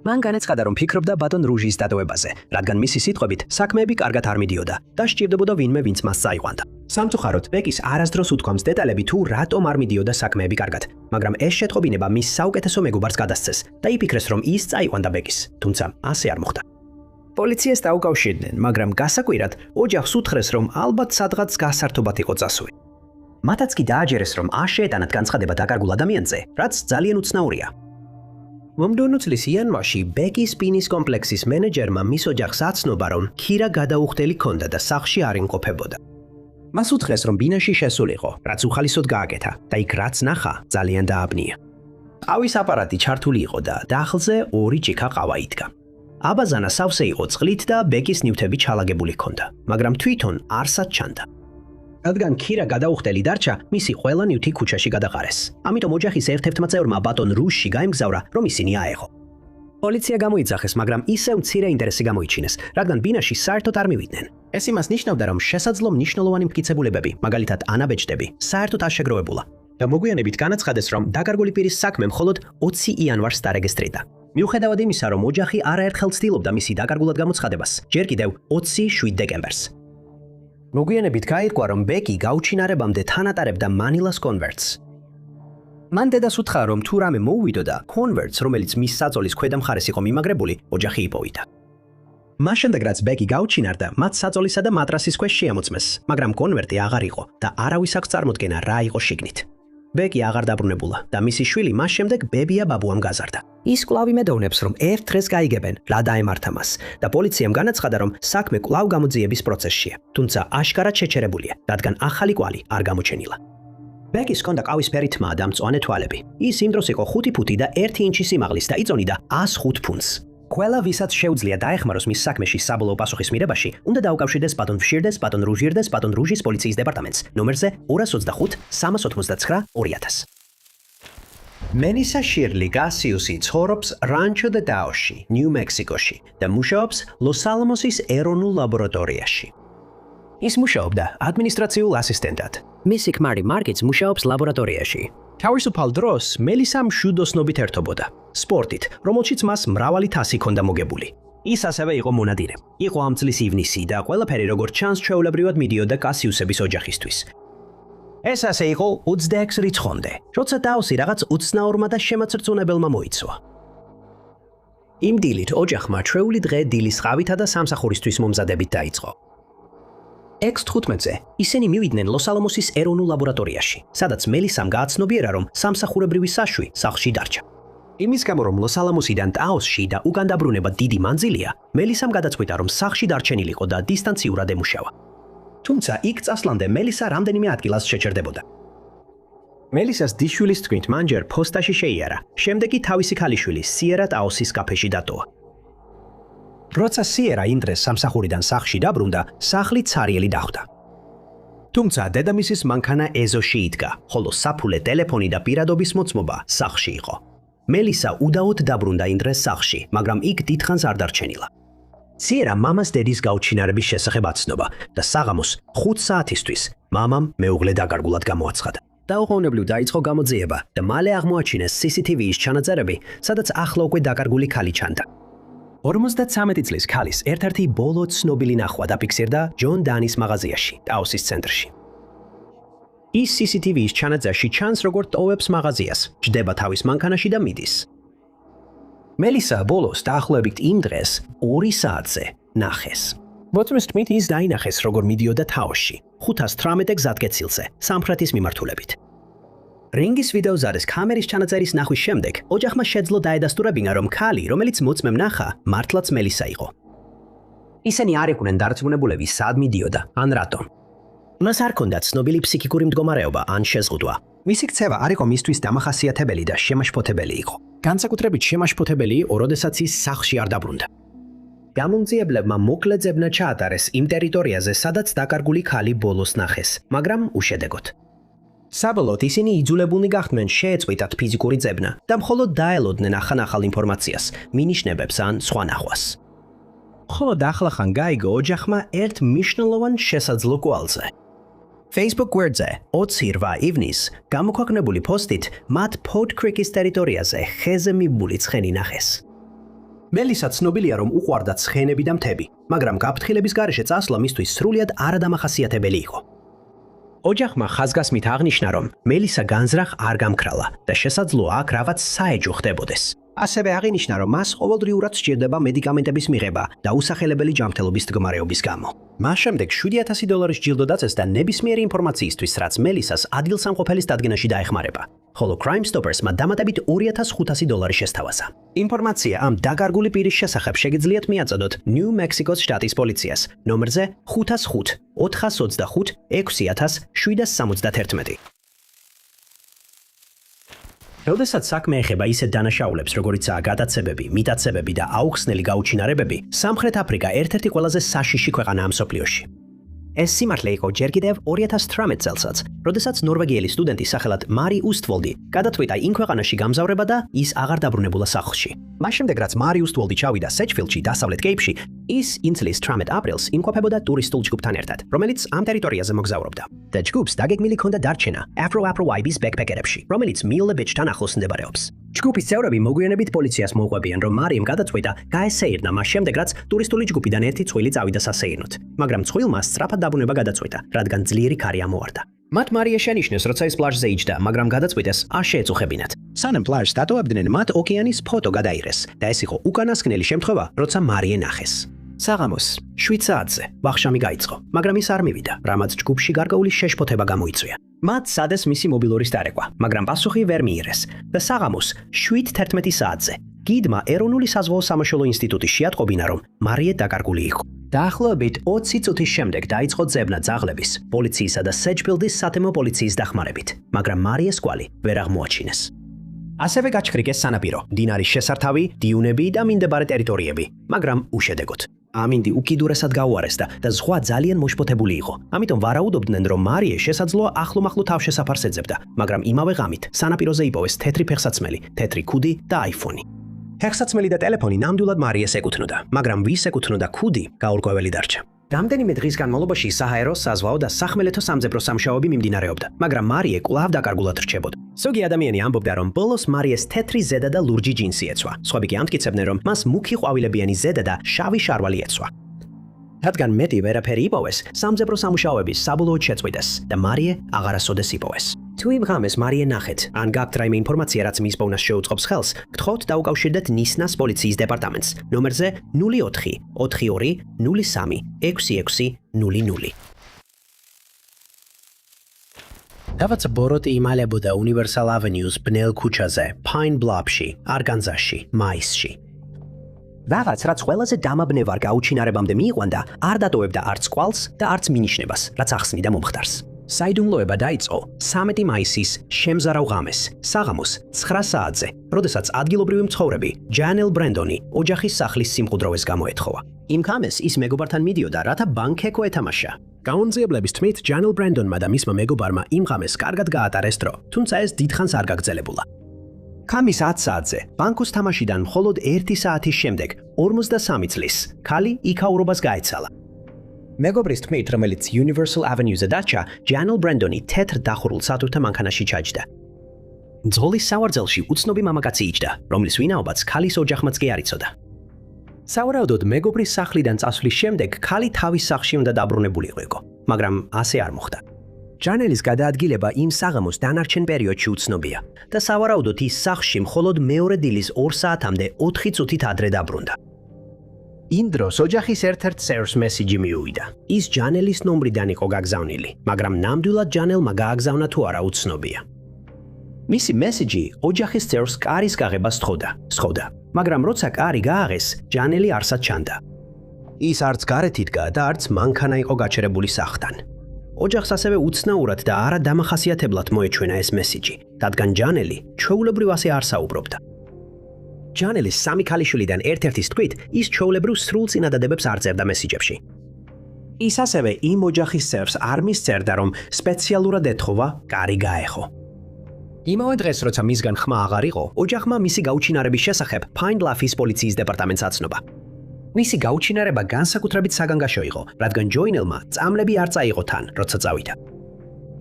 მან განაცხადა, რომ ფიქრობდა ბატონ რუჟის დატოვებაზე, რადგან მისი სიტყვებით საქმეები კარგად არ მიდიოდა და სჭირდებოდა ვინმე, ვინც მას წაიყვანდა. სამწუხაროდ, ბეკის არასდროს უთქვამს დეტალები თუ რატომ არ მიდიოდა საქმეები კარგად, მაგრამ ეს შეტყობინება მის საუკეთესო მეგობარს გადასცეს და იფიქრეს, რომ ის წაიყვანდა ბეკის, თუმცა ასე არ მოხდა. პოლიციას დაუკავშირდნენ, მაგრამ გასაკვირად, ოჯახს უთხრეს, რომ ალბათ სადღაც გასართობად იყო წასული. მათაც კი დააჯერეს, რომ არ შეეტანათ განცხადება დაკარგულ ადამიანზე, რაც ძალიან უცნაურია. მომდევნო წლის იანვარში ბეკის სპინის კომპლექსის მენეჯერმა მის ოჯახს აცნობა, რომ ქირა გადაუხდელი ჰქონდა და სახლში არ იმყოფებოდა. მას უთხრეს, რომ ბინაში შესულიყო, რაც უხალისოდ გააკეთა და იქ რაც ნახა, ძალიან დააბნია. ყავის აპარატი ჩართული იყო და დახლზე 2 ჭიქა ყავა იდგა. აბაზანა სავსე იყო წყლით და ბეკის ნივთები ჩალაგებული ჰქონდა, მაგრამ თვითონ არსად ჩანდა. რადგან ქირა გადაუხდელი დარჩა, მისი ყველა ნივთი ქუჩაში გადაყარეს. ამიტომ ოჯახის ერთ-ერთმა წევრმა ბატონ რუშში გაემგზავრა, რომ ისინი აეღო. პოლიცია გამოიძახეს, მაგრამ ისევ მცირე ინტერესი გამოიჩინეს, რადგან ბინაში საერთოდ არ მივიდნენ. ეს იმას ნიშნავდა, რომ შესაძლო მნიშვნელოვანი მტკიცებულებები, მაგალითად ანაბეჭდები, საერთოდ არ შეგროვებულა. და მოგვიანებით განაცხადეს, რომ დაკარგული პირის საქმე მხოლოდ 20 იანვარს დარეგისტრირდა. მიუხედავად იმისა, რომ ოჯახი არაერთხელ ცდილობდა მისი დაკარგულად გამოცხადებას, ჯერ კიდევ 27 დეკემბერს. მოგვიანებით გაირკვა, რომ ბეკი გაუჩინარებამდე თან ატარებდა მანილას კონვერტს. მან დედას უთხრა, რომ თუ რამე მოუვიდოდა, კონვერტს, რომელიც მის საწოლის ქვედა მხარეს იყო მიმაგრებული, ოჯახი იპოვიდა. მას შემდეგ, რაც ბეკი გაუჩინარდა, მათ საწოლისა და მატრასის ქვეშ შეამოწმეს, მაგრამ კონვერტი აღარ იყო და არავის აქვს წარმოდგენა რა იყო შიგნით. ბეკი აღარ დაბრუნებულა და მისი შვილი მას შემდეგ ბებია ბაბუამ გაზარდა. ის კვლავ იმედოვნებს, რომ ერთ დღეს გაიგებენ რა დაემართა მას და პოლიციამ განაცხადა, რომ საქმე კვლავ გამოძიების პროცესშია, თუმცა აშკარად შეჩერებულია, რადგან ახალი კვალი არ გამოჩენილა. ბეკის ჰქონდა ყავისფერი თმა და მწვანე თვალები. ის იმ დროს იყო 5 ფუტი და 1 ინჩი სიმაღლის და იწონიდა 105 ფუნტს. ყველა ვისაც შეუძლია დაეხმაროს მის საქმეში საბოლოო პასუხის მიღებაში, უნდა დაუკავშირდეს ბატონ ფშირდეს, ბატონ რუჟირდეს, ბატონ რუჟის პოლიციის დეპარტამენტს ნომერზე 225 389 2000. მენისა შირლი გასიუსი ცხოვრობს რანჩო დე დაოში, ნიუ-მექსიკოში და მუშაობს ლოს-ალამოსის ეროვნულ ლაბორატორიაში. ის მუშაობდა ადმინისტრაციულ ასისტენტად. მისი ქმარი მარკიც მუშაობს ლაბორატორიაში. თავისუფალ დროს მელისა მშვიდოსნობით ერთობოდა სპორტით, რომელშიც მას მრავალი თასი ჰქონდა მოგებული. ის ასევე იყო მონადირე. იყო ამ წლის ივნისი და ყველაფერი როგორც ჩანს ჩვეულებრივად მიდიოდა კასიუსების ოჯახისთვის. ეს ასე იყო 26 რიცხვამდე, როცა დაოსი რაღაც უცნაურმა და შემაწრწუნებელმა მოიცვა. იმ დილით ოჯახმა ჩვეული დღე დილის ყავითა და სამსახურისთვის მომზადებით დაიწყო. 6-15-ზე ისინი მივიდნენ ლოს-ალამოსის ეროვნულ ლაბორატორიაში, სადაც მელისამ გააცნობიერა, რომ სამსახურებრივი საშვი სახლში დარჩა. იმის გამო, რომ ლოს-ალამოსიდან ტაოსში და უკან დაბრუნება დიდი მანძილია, მელისამ გადაწყვიტა, რომ სახლში დარჩენილიყო და დისტანციურად ემუშავა. თუმცა იქ წასვლამდე მელისა რამდენიმე ადგილას შეჩერდებოდა. მელისას დიშვილის თქმით, მან ჯერ ფოსტაში შეიარა, შემდეგ კი თავისი ქალიშვილი სიერა ტაოსის კაფეში დატოვა. როცა სიერა იმ დღეს სამსახურიდან სახლში დაბრუნდა, სახლი ცარიელი დახვდა. თუმცა დედამისის მანქანა ეზოში იდგა, ხოლო საფულე ტელეფონი და პირადობის მოწმობა სახლში იყო. მელისა უდაოდ დაბრუნდა იმ დღეს სახლში, მაგრამ იქ დიდხანს არ დარჩენილა. სიერა მამას დედის გაუჩინარების შესახებ აცნობა და საღამოს 5 საათისთვის მამამ მეუღლე დაკარგულად გამოაცხადა. დაუყოვნებლივ დაიწყო გამოძიება და მალე აღმოაჩინეს CCTV-ის ჩანაწერები, სადაც ახლა უკვე დაკარგული ქალი ჩანდა. 53 წლის ქალის ერთ-ერთი ბოლო ცნობილი ნახვა დაფიქსირდა ჯონ დანის მაღაზიაში, ტაოსის ცენტრში. ის CCTV-ის ჩანაწერში ჩანს, როგორც ტოვებს მაღაზიას, ჯდება თავის მანქანაში და მიდის. მელისა ბოლოს დაახლოებით იმ დღეს 2 საათზე ნახეს. მოწმის თქმით ის დაინახეს, როგორ მიდიოდა თაოსში, 518 გზატკეცილზე, სამხრეთის მიმართულებით. რინგის ვიდეოზე არის კამერის ჩანაწერის ნახვის შემდეგ, ოჯახმა შეძლო დაედასტურებინა, რომ ქალი, რომელიც მოწმემ ნახა, მართლაც მელისა იყო. ისინი არ იყვნენ დარწმუნებულები, სად მიდიოდა, ან რატომ. მას არ ჰქონდა ცნობილი ფსიქიკური მდგომარეობა ან შეზღუდვა. მისი ქცევა არ იყო მისთვის დამახასიათებელი და შემაშფოთებელი იყო. განსაკუთრებით შემაშფოთებელი იყო, როდესაც ის სახლში არ დაბრუნდა. გამომძიებლებმა მოკლე ძებნა ჩაატარეს იმ ტერიტორიაზე, სადაც დაკარგული ქალი ბოლოს ნახეს, მაგრამ უშედეგოდ. საბოლოოდ ისინი იძულებულნი გახდნენ შეეწყვიტათ ფიზიკური ძებნა და მხოლოდ დაელოდნენ ახალ ინფორმაციას, მინიშნებებს ან სხვა ნახვას. ხოლო ახლახან გაიგო ოჯახმა ერთ მნიშვნელოვან შესაძლო კვალზე. Facebook გვერდზე 28 ივნის გამოქვეყნებული პოსტით მათ Pot Creek-ის ტერიტორიაზე ხეზე მიბული ცხენი ნახეს. მელისა ცნობილია, რომ უყვარდა ცხენები და მთები, მაგრამ გაფრთხილების გარეშე წასვლა მისთვის სრულიად არადამახასიათებელი იყო. ოჯახმა ხაზგასმით აღნიშნა, რომ მელისა განზრახ არ გამქრალა და შესაძლოა აქ რაღაც საეჯო ხდებოდეს. ასევე აღინიშნა, რომ მას ყოველდღიურად სჭირდება მედიკამენტების მიღება და უსახელებელი ჯანმრთელობის მდგომარეობის გამო. მას შემდეგ $700 ჯილდო დაწესდა ნებისმიერი ინფორმაციისთვის, რაც მელისას ადგილსამყოფელის დადგენაში დაეხმარება, ხოლო Crime Stoppers-მა დამატებით $2500 შესთავაზა. ინფორმაცია ამ დაკარგული პირის შესახებ შეგიძლიათ მიაწოდოთ New Mexico შტატის პოლიციას ნომერზე 505 425 6771. როდესაც საქმე ეხება ისეთ დანაშაულებს, როგორიცაა გადაცებები, მიტაცებები და აუხსნელი გაუჩინარებები, სამხრეთ აფრიკა ერთ-ერთი ყველაზე საშიში ქვეყანაა მსოფლიოში. ეს სიმართლე იყო ჯერ კიდევ 2018 წელსაც, როდესაც ნორვეგიელი სტუდენტი სახელად მარი უსტვოლდი გადაწყვიტა იმ ქვეყანაში გამგზავრება და ის აღარ დაბრუნებულა სახლში. მას შემდეგ, რაც მარი უსტვოლდი ჩავიდა სეჩფილდში, დასავლეთ კეიპში, ის იმ წლის 18 აპრილს იმყოფებოდა ტურისტულ ჯგუფთან ერთად, რომელიც ამ ტერიტორიაზე მოგზაურობდა. და ჯგუფს დაგეგმილი ჰქონდა დარჩენა Afro Vibes ბექპეკერებში, რომელიც Mule Beach-თან ახლოს მდებარეობს. ჯგუფის წევრები მოგვიანებით პოლიციას მოუყვებიან, რომ მარიმ გადაწყვიტა გაესეირნა მას შემდეგ, რაც ტურისტული ჯგუფიდან ერთი წვილი წავიდა სასეირნოდ, მაგრამ წვილმა სწრაფად დაბრუნება გადაწყვიტა, რადგან ძლიერი ქარი ამოარდა. მათ მარია შენიშნეს, როცა ის პლაჟზე იჯდა, მაგრამ გადაწყვიტეს არ შეეწუხებინათ. სანამ პლაჟს დატოვებდნენ, მათ ოკეანის ფოტო გადაიღეს და ეს იყო უკანასკნელი შემთხვევა, როცა მარიე ნახეს. საღამოს 7 საათზე ვახშამი გაიწყო, მაგრამ ის არ მივიდა, რამაც ჯგუფში გარკვეული შეშფოთება გამოიწვია. მათ სადეს მისი მობილურის დარეკვა, მაგრამ პასუხი ვერ მიიღეს და საღამოს 7:11 საათზე გიდმა ეროვნული საზღვაო სამაშველო ინსტიტუტი შეატყობინა, რომ მარიე დაკარგული იყო. დაახლოებით 20 წუთის შემდეგ დაიწყო ძებნა ძაღლების, პოლიციისა და სეჩფილდის სათემო პოლიციის დახმარებით, მაგრამ მარიეს კვალი ვერ აღმოაჩინეს. ასევე გაჩქრიკეს სანაპირო, დინარის შესართავი, დიუნები და მინდებარე ტერიტორიები, მაგრამ უშედეგოდ. ამინდი უკიდურესად გაუარესდა და ზღვა ძალიან მოშფოთებული იყო. ამიტომ ვარაუდობდნენ, რომ მარიე შესაძლოა ახლო-მახლო თავშესაფარს ეძებდა, მაგრამ იმავე ღამით სანაპიროზე იპოვეს თეთრი ფეხსაცმელი, თეთრი ქუდი და iPhone-ი. ფეხსაცმელი და ტელეფონი ნამდვილად მარიეს ეკუთვნოდა, მაგრამ ვის ეკუთვნოდა ქუდი, გაურკვეველი დარჩა. რამდენიმე დღის განმავლობაში საჰაერო, საზღვაო და სახმელეთო სამძებრო სამუშაოები მიმდინარეობდა, მაგრამ მარიე კვლავ დაკარგულად რჩებოდა. ზოგი ადამიანი ამბობდა, რომ ბოლოს მარიეს თეთრი ზედა და ლურჯი ჯინსი ეცვა. სხვები კი ამტკიცებდნენ, რომ მას მუქი ყვავილებიანი ზედა და შავი შარვალი ეცვა. რადგან მეტი ვერაფერი იპოვეს, სამძებრო სამუშაოები საბოლოოდ შეწყვიტეს და მარიე აღარასოდეს იპოვეს. თუ იმ ღამეს მარიე ნახეთ, ან გაქვთ რაიმე ინფორმაცია, რაც მის პოვნას შეუწყობს ხელს, გთხოვთ დაუკავშირდეთ ნისნას პოლიციის დეპარტამენტს ნომერზე 04 42 03 6600. დავაც ბოროტი იმალებოდა Universal Avenues ბნელ ქუჩაზე, Pine Bluff-ში, არგანზაში, მაისში. რაღაც რაც ყველაზე დამაბნევარ გაუჩინარებამდე მიიყვანდა, არ დატოვებდა არც კვალს და არც მინიშნებას, რაც ახსნიდა მომხდარს. საიდუმლოება დაიწყო 13 მაისის შემზარავ ღამეს, საღამოს 9 საათზე, როდესაც ადგილობრივი მცხოვრები ჯანელ ბრენდონი ოჯახის სახლის სიმყუდროვეს გამოეთხოვა. იმ ღამეს ის მეგობართან მიდიოდა, რათა ბანკ-ჰეკო ეთამაშა. გაუნძიებლების თქმით, ჯანელ ბრენდონმა და მისმა მეგობარმა იმ ღამეს კარგად გაატარეს დრო, თუმცა ეს დიდხანს არ გაგრძელებულა. ქამის 10 საათზე ბანკოს თამაშიდან მხოლოდ 1 საათის შემდეგ 53 წლის ქალი იქაურობას გაეცალა. მეგობრის თქმით, რომელიც Universal Avenue-ზე დარჩა, ჯანელ ბრენდონი თეთრ დახურულ სათურთა მანქანაში ჩაჯდა. ძღოლის სავარძელში უცნობი მამაკაცი იჯდა, რომლის ვინაობაც ქალის ოჯახმაც კი არ იცოდა. სავარაუდოდ მეგობრის სახლიდან წასვლის შემდეგ ქალი თავის სახლში უნდა დაბრუნებულიყო, მაგრამ ასე არ მოხდა. ჯანელის გადაადგილება იმ საღამოს დანარჩენ პერიოდში უცნობია და სავარაუდოდ ის სახლში მხოლოდ მეორე დილის 2 საათამდე 4 წუთით ადრე დაბრუნდა. იმ დროს ოჯახის ერთ-ერთ სერვს მესიჯი მიუვიდა. ის ჯანელის ნომრიდან იყო გაგზავნილი, მაგრამ ნამდვილად ჯანელმა გააგზავნა თუ არა უცნობია. მისი მესიჯი ოჯახის სერვს კარის გაღებას სთხოვდა, მაგრამ როცა კარი გააღეს, ჯანელი არსად ჩანდა. ის არც გარეთ იდგა და არც მანქანა იყო გაჩერებული სახლთან. ოჯახს ასევე უცნაურად და არა დამახასიათებლად მოეჩვენა ეს მესიჯი, რადგან ჯანელი ჩვეულებრივ ასე არ საუბრობდა. ჯანელის 3 ქალიშვილიდან ერთ-ერთის თქმით, ის ჩვეულებრივ სრულ წინადადებებს არ წერდა მესიჯებში. ის ასევე იმ ოჯახის სერვს არ მისწერდა, რომ სპეციალურად ეთხოვა კარი გაეხო. იმავე დღეს, როცა მისგან ხმა აღარ იყო, ოჯახმა მისი გაუჩინარების შესახებ Pine Bluff-ის პოლიციის დეპარტამენტს აცნობა. მისი გაუჩინარება განსაკუთრებით საგანგაშო იყო, რადგან ჯოინელმა წამლები არ წაიღო თან, როცა წავიდა.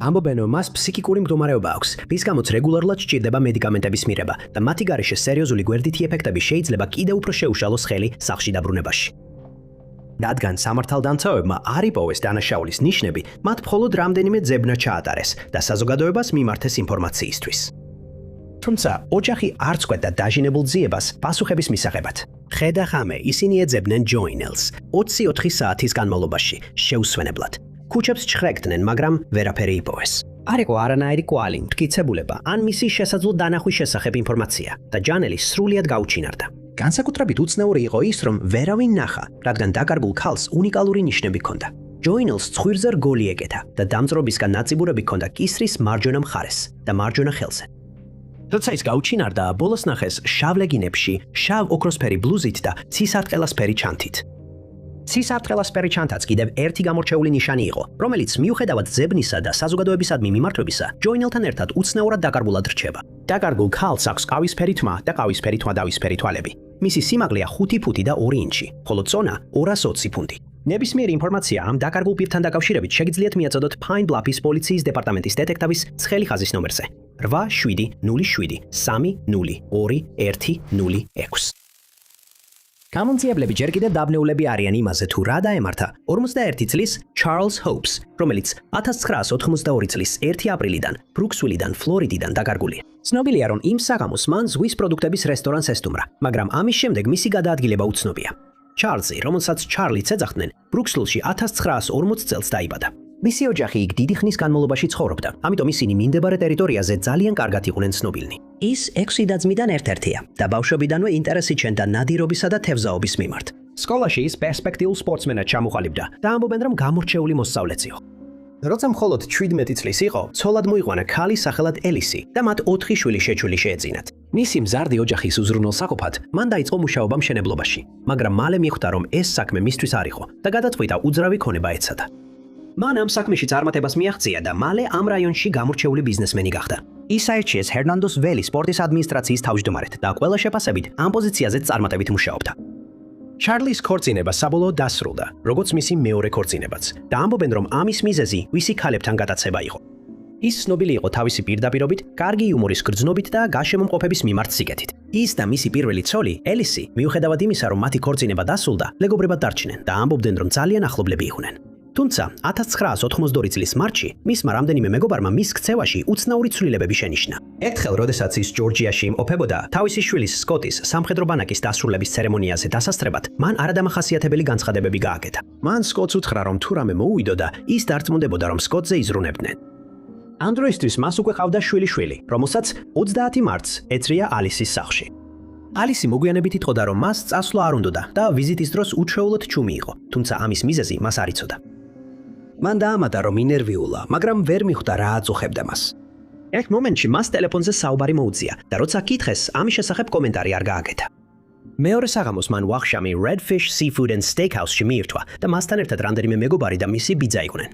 ამბობენ, რომ მას ფსიქიკური მდგომარეობა აქვს, რის გამოც რეგულარულად სჭირდება მედიკამენტების მიღება და მათი გარეშე სერიოზული გვერდითი ეფექტები შეიძლება კიდევ უფრო შეუშალოს ხელი სახლში დაბრუნებაში. რადგან სამართალდამცავებმა არ იპოვეს დანაშაულის ნიშნები, მათ მხოლოდ რამდენიმე ძებნა ჩაატარეს და საზოგადოებას მიმართეს ინფორმაციისთვის. თუმცა ოჯახი არ წყვეტდა დაჟინებულ ძიებას პასუხების მისაღებად. ხედა ღამე ისინი ეძებდნენ ჯოინელს 24 საათის განმავლობაში შეუსვენებლად. ქუჩებს ჩხრეკდნენ, მაგრამ ვერაფერი იპოვეს. არ იყო არანაირი კვალი, მტკიცებულება ან მისი შესაძლო დანახვის შესახებ ინფორმაცია და ჯანელი სრულიად გაუჩინარდა. განსაკუთრებით უცნაური იყო ის, რომ ვერავინ ნახა, რადგან დაკარგულ ქალს უნიკალური ნიშნები ჰქონდა. ჯოინელს ცხვირზე რგოლი ეკეთა და დამწრობისგან ნაწიბურები ჰქონდა კისრის მარჯვენა მხარეს და მარჯვენა ხელზე. როცა ის გაუჩინარდა, ბოლოს ნახეს შავ ლეგინებში, შავ ოქროსფერი ბლუზით და ცისარტყელასფერი ჩანთით. ცისარტყელასფერი ჩანთაც კიდევ ერთი გამორჩეული ნიშანი იყო, რომელიც მიუხედავად ძებნისა და საზოგადოებისადმი მიმართვებისა, ჯოინელთან ერთად უცნაურად დაკარგულად რჩება. დაკარგულ ქალს აქვს ყავისფერი თმა და ყავისფერი თვალდავისფერი თვალები. მისი სიმაღლეა 5 ფუტი და 2 ინჩი, ხოლო წონა 220 ფუნტი. ნებისმიერი ინფორმაცია ამ დაკარგულ პირთან დაკავშირებით შეგიძლიათ მიაწოდოთ Pine Bluff-ის პოლიციის დეპარტამენტის დეტექტივის ცხელი ხაზის ნომერზე 8707-302-106. გამომძიებლები ჯერ კიდევ დაბნეულები არიან იმაზე, თუ რა დაემართა 51 წლის Charles Hopes, რომელიც 1982 წლის 1 აპრილიდან ბრუქსვილიდან, ფლორიდიდან დაკარგულია. ცნობილია, რომ იმ საღამოს მან ზღვის პროდუქტების რესტორანს ესტუმრა, მაგრამ ამის შემდეგ მისი გადაადგილება უცნობია. ჩარლზი, რომელსაც ჩარლიც ეძახდნენ, ბრუქსვილში 1940 წელს დაიბადა. მისი ოჯახი იქ დიდი ხნის განმავლობაში ცხოვრობდა, ამიტომ ისინი მინდებარე ტერიტორიაზე ძალიან კარგად იყვნენ ცნობილნი. ის 6 და-ძმიდან ერთ-ერთია და ბავშვობიდანვე ინტერესი ჩენდა ნადირობისა და თევზაობის მიმართ. სკოლაში ის პერსპექტიულ სპორტსმენად ჩამოყალიბდა და ამბობენ, რომ გამორჩეული მოსწავლეც იყო. როცა მხოლოდ 17 წლის იყო, ცოლად მოიყვანა ქალი სახელად ელისი და მათ 4 შვილი შეჩვილი შეეძინათ. მისი მზარდი ოჯახის უზრუნველსაყოფად მან დაიწყო მუშაობა მშენებლობაში, მაგრამ მალე მიხვდა, რომ ეს საქმე მისთვის არ იყო და გადაწყვიტა უძრავი ქონება ეცადა. მან ამ საქმეში წარმატებას მიაღწია და მალე ამ რაიონში გამორჩეული ბიზნესმენი გახდა. ის აირჩიეს ჰერნანდოს ველი სპორტის ადმინისტრაციის თავმჯდომარედ და ყველა შეფასებით ამ პოზიციაზე წარმატებით მუშაობდა. ჩარლის ქორწინება საბოლოოდ დასრულდა, როგორც მისი მეორე ქორწინებაც, და ამბობენ, რომ ამის მიზეზი ვისი ქალებთან გადაცება იყო. ის ცნობილი იყო თავისი პირდაპირობით, კარგი იუმორის გრძნობით და გაშემომყოფების მიმართ სიკეთით. ის და მისი პირველი ცოლი, ელისი, მიუხედავად იმისა, რომ მათი ქორწინება დასრულდა, ლეგობრებად დარჩნენ და ამბობდნენ, რომ ძალიან ახლობლები იყვნენ. თუმცა 1982 წლის მარტში მისმა რამდენიმე მეგობარმა მის ქცევაში უცნაური ცვლილებები შენიშნა. ერთხელ, როდესაც ის ჯორჯიაში იმყოფებოდა, თავისი შვილის სკოტის სამხედრო ბანაკის დასრულების ცერემონიაზე დასასწრებად, მან არადამახასიათებელი განცხადებები გააკეთა. მან სკოტს უთხრა, რომ თუ რამე მოუვიდო და ის დარწმუნდებოდა, რომ სკოტზე იზრუნებდნენ. ამ დროისთვის მას უკვე ყავდა შვილი, რომელსაც 30 მარტს ეწრია ალისის სახლში. ალისი მოგვიანებით იტყოდა, რომ მას წასვლა არ უნდოდა და ვიზიტის დროს უჩვეულოდ ჩუმი იყო, თუმცა ამის მიზეზი მას არ იცოდა. მან დაამატა, რომ ინერვიულა, მაგრამ ვერ მიხვდა რა აწუხებდა მას. ერთ მომენტში მას ტელეფონზე საუბარი მოუწია და როცა კითხეს, ამის შესახებ კომენტარი არ გააკეთა. მეორე საღამოს მან ვახშამი Redfish Seafood and Steakhouse-ში მიირთვა და მასთან ერთად რამდენიმე მეგობარი და მისი ბიძა იყვნენ.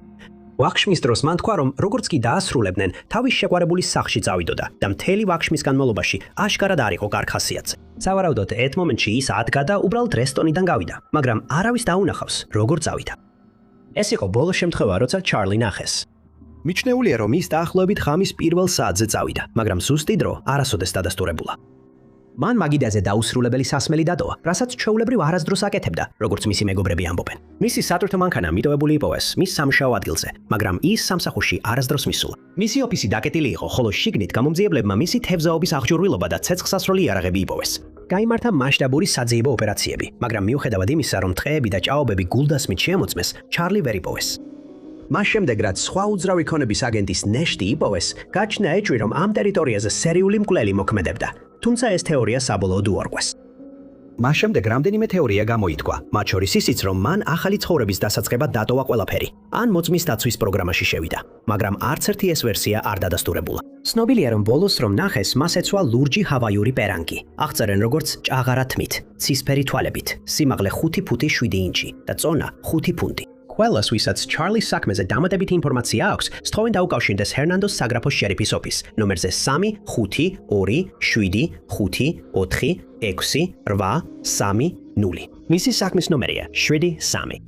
ვახშმის დროს მან თქვა, რომ როგორც კი დაასრულებდნენ, თავის შეყვარებულის სახლში წავიდოდა და მთელი ვახშმის განმავლობაში აშკარად არ იყო კარგ ხასიათზე. სავარაუდოდ, ერთ მომენტში ის ადგა და უბრალოდ რესტორნიდან გავიდა, მაგრამ არავის დაუნახავს, როგორ წავიდა. ეს იყო ბოლო შემთხვევა, როცა ჩარლი ნახეს. მიჩნეულია, რომ ის დაახლოებით ღამის პირველ საათზე წავიდა, მაგრამ ზუსტი დრო არასოდეს დადასტურებულა. მან მაგიდაზე დაუსრულებელი სასმელი დატოვა, რასაც ჩვეულებრივ არასდროს აკეთებდა, როგორც მისი მეგობრები ამბობენ. მისი სატვირთო მანქანა მიტოვებული იპოვეს მის სამშაო ადგილზე, მაგრამ ის სამსახურში არასდროს მისულა. მისი ოფისი დაკეტილი იყო, ხოლო შიგნით გამომძიებლებმა მისი თევზაობის აღჭურვილობა და ცეცხლსასროლი იარაღები იპოვეს. გაიმართა მასშტაბური საძიებო ოპერაციები, მაგრამ მიუხედავად იმისა, რომ ტყეები და ჭაობები გულდასმით შეამოწმეს, ჩარლი ვერ იპოვეს. მას შემდეგ, რაც სხვა უძრავი ქონების აგენტის ნეშტი იპოვეს, გაჩნდა ეჭვი, რომ ამ ტერიტორიაზე სერიული მკვლელი მოქმედებდა. თუმცა ეს თეორია საბოლოოდ უარყვეს. მას შემდეგ რამდენიმე თეორია გამოითქვა, მათ შორის ისიც, რომ მან ახალი ცხოვრების დასაწყებად დატოვა ყველაფერი, ან მოწმის დაცვის პროგრამაში შევიდა, მაგრამ არც ერთი ეს ვერსია არ დადასტურებულა. ცნობილია, რომ ბოლოს რომ ნახეს, მას ეცვა ლურჯი ჰავაიური პერანგი. აღწერენ როგორც ჭაღარა თმით, ცისფერი თვალებით, სიმაღლე 5 ფუტი 7 ინჩი და წონა 5 ფუნტი. ყველას, ვისაც ჩარლის საქმეზე დამატებითი ინფორმაცია აქვს, სწხოვენ დაუკავშირდეს ჰერნანდოს საგრაფოს შერიფის ოფისს, ნომერზე 3 5 2 7 5 4 6 8 3 0. მისი საქმის ნომერია 7-3.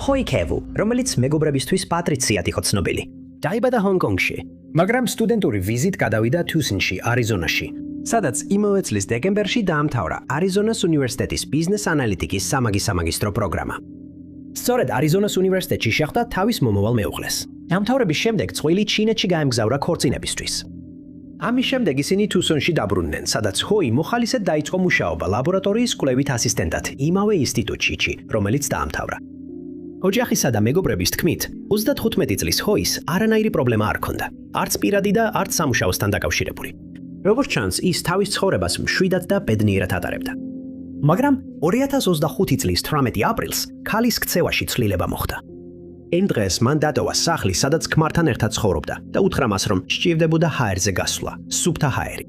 ჰოი ქევუ, რომელიც მეგობრებისთვის პატრიციად იყო ცნობილი, დაიბადა ჰონგ-კონგში, მაგრამ სტუდენტური ვიზით გადავიდა თუსინში, არიზონაში. სადაც იმავე წლის დეკემბერში დაამთავრა არიზონას უნივერსიტეტის ბიზნეს ანალიტიკის სამაგისტრო პროგრამა. სწორედ არიზონას უნივერსიტეტში შეხვდა თავის მომავალ მეუღლეს. დამთავრების შემდეგ წყვილი ჩინეთში გაემგზავრა ქორწინებისთვის. ამის შემდეგ ისინი თუსონში დაბრუნდნენ, სადაც ჰოი მოხალისედ დაიწყო მუშაობა ლაბორატორიის კვლევით ასისტენტად იმავე ინსტიტუტში, რომელიც დაამთავრა. ოჯახისა და მეგობრების თქმით, 35 წლის ჰოის არანაირი პრობლემა არ ჰქონდა, არც პირადი და არც სამუშაოსთან დაკავშირებული. როგორც ჩანს, ის თავის ცხოვრებას მშვიდად და ბედნიერად ატარებდა. მაგრამ 2025 წლის 18 აპრილს ქალის ქცევაში ცვლილება მოხდა. იმ დღეს მან დატოვა სახლი, სადაც ქმართან ერთად ცხოვრობდა და უთხრა მას, რომ სჭირდებოდა ჰაერზე გასვლა, სუფთა ჰაერი.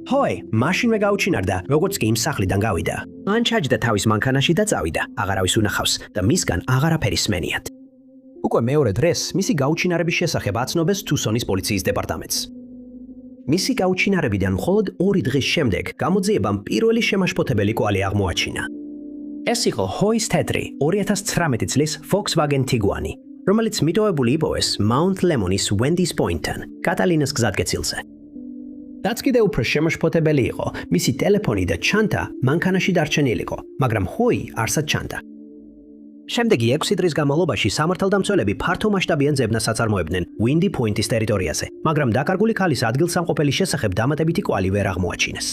ჰოი, მაშინვე გაუჩინარდა, როგორც კი იმ სახლიდან გავიდა. მან ჩაჯდა თავის მანქანაში და წავიდა, აღარავის უნახავს და მისგან აღარაფერი სმენიათ. უკვე მეორე დღეს მისი გაუჩინარების შესახებ აცნობეს თუსონის პოლიციის დეპარტამენტს. მისი გაუჩინარებიდან მხოლოდ 2 დღის შემდეგ გამოძიებამ პირველი შემაშფოთებელი კვალი აღმოაჩინა. ეს იყო ჰოის თეთრი 2019 წლის Volkswagen Tiguan, რომელიც მიტოვებული იპოვეს Mount Lemonis Wendy's Point-თან, კატალინას გზატკეცილზე. რაც კიდევ უფრო შემაშფოთებელი იყო, მისი ტელეფონი და ჩანთა მანქანაში დარჩენილიყო, მაგრამ ჰოი არსად ჩანდა. შემდეგი 6 დღის განმავლობაში სამართალდამცველები ფართომასშტაბიან ძებნას აწარმოებდნენ Windy Point-ის ტერიტორიაზე, მაგრამ დაკარგული ქალის ადგილსამყოფელის შესახებ დამატებითი კვალი ვერ აღმოაჩინეს.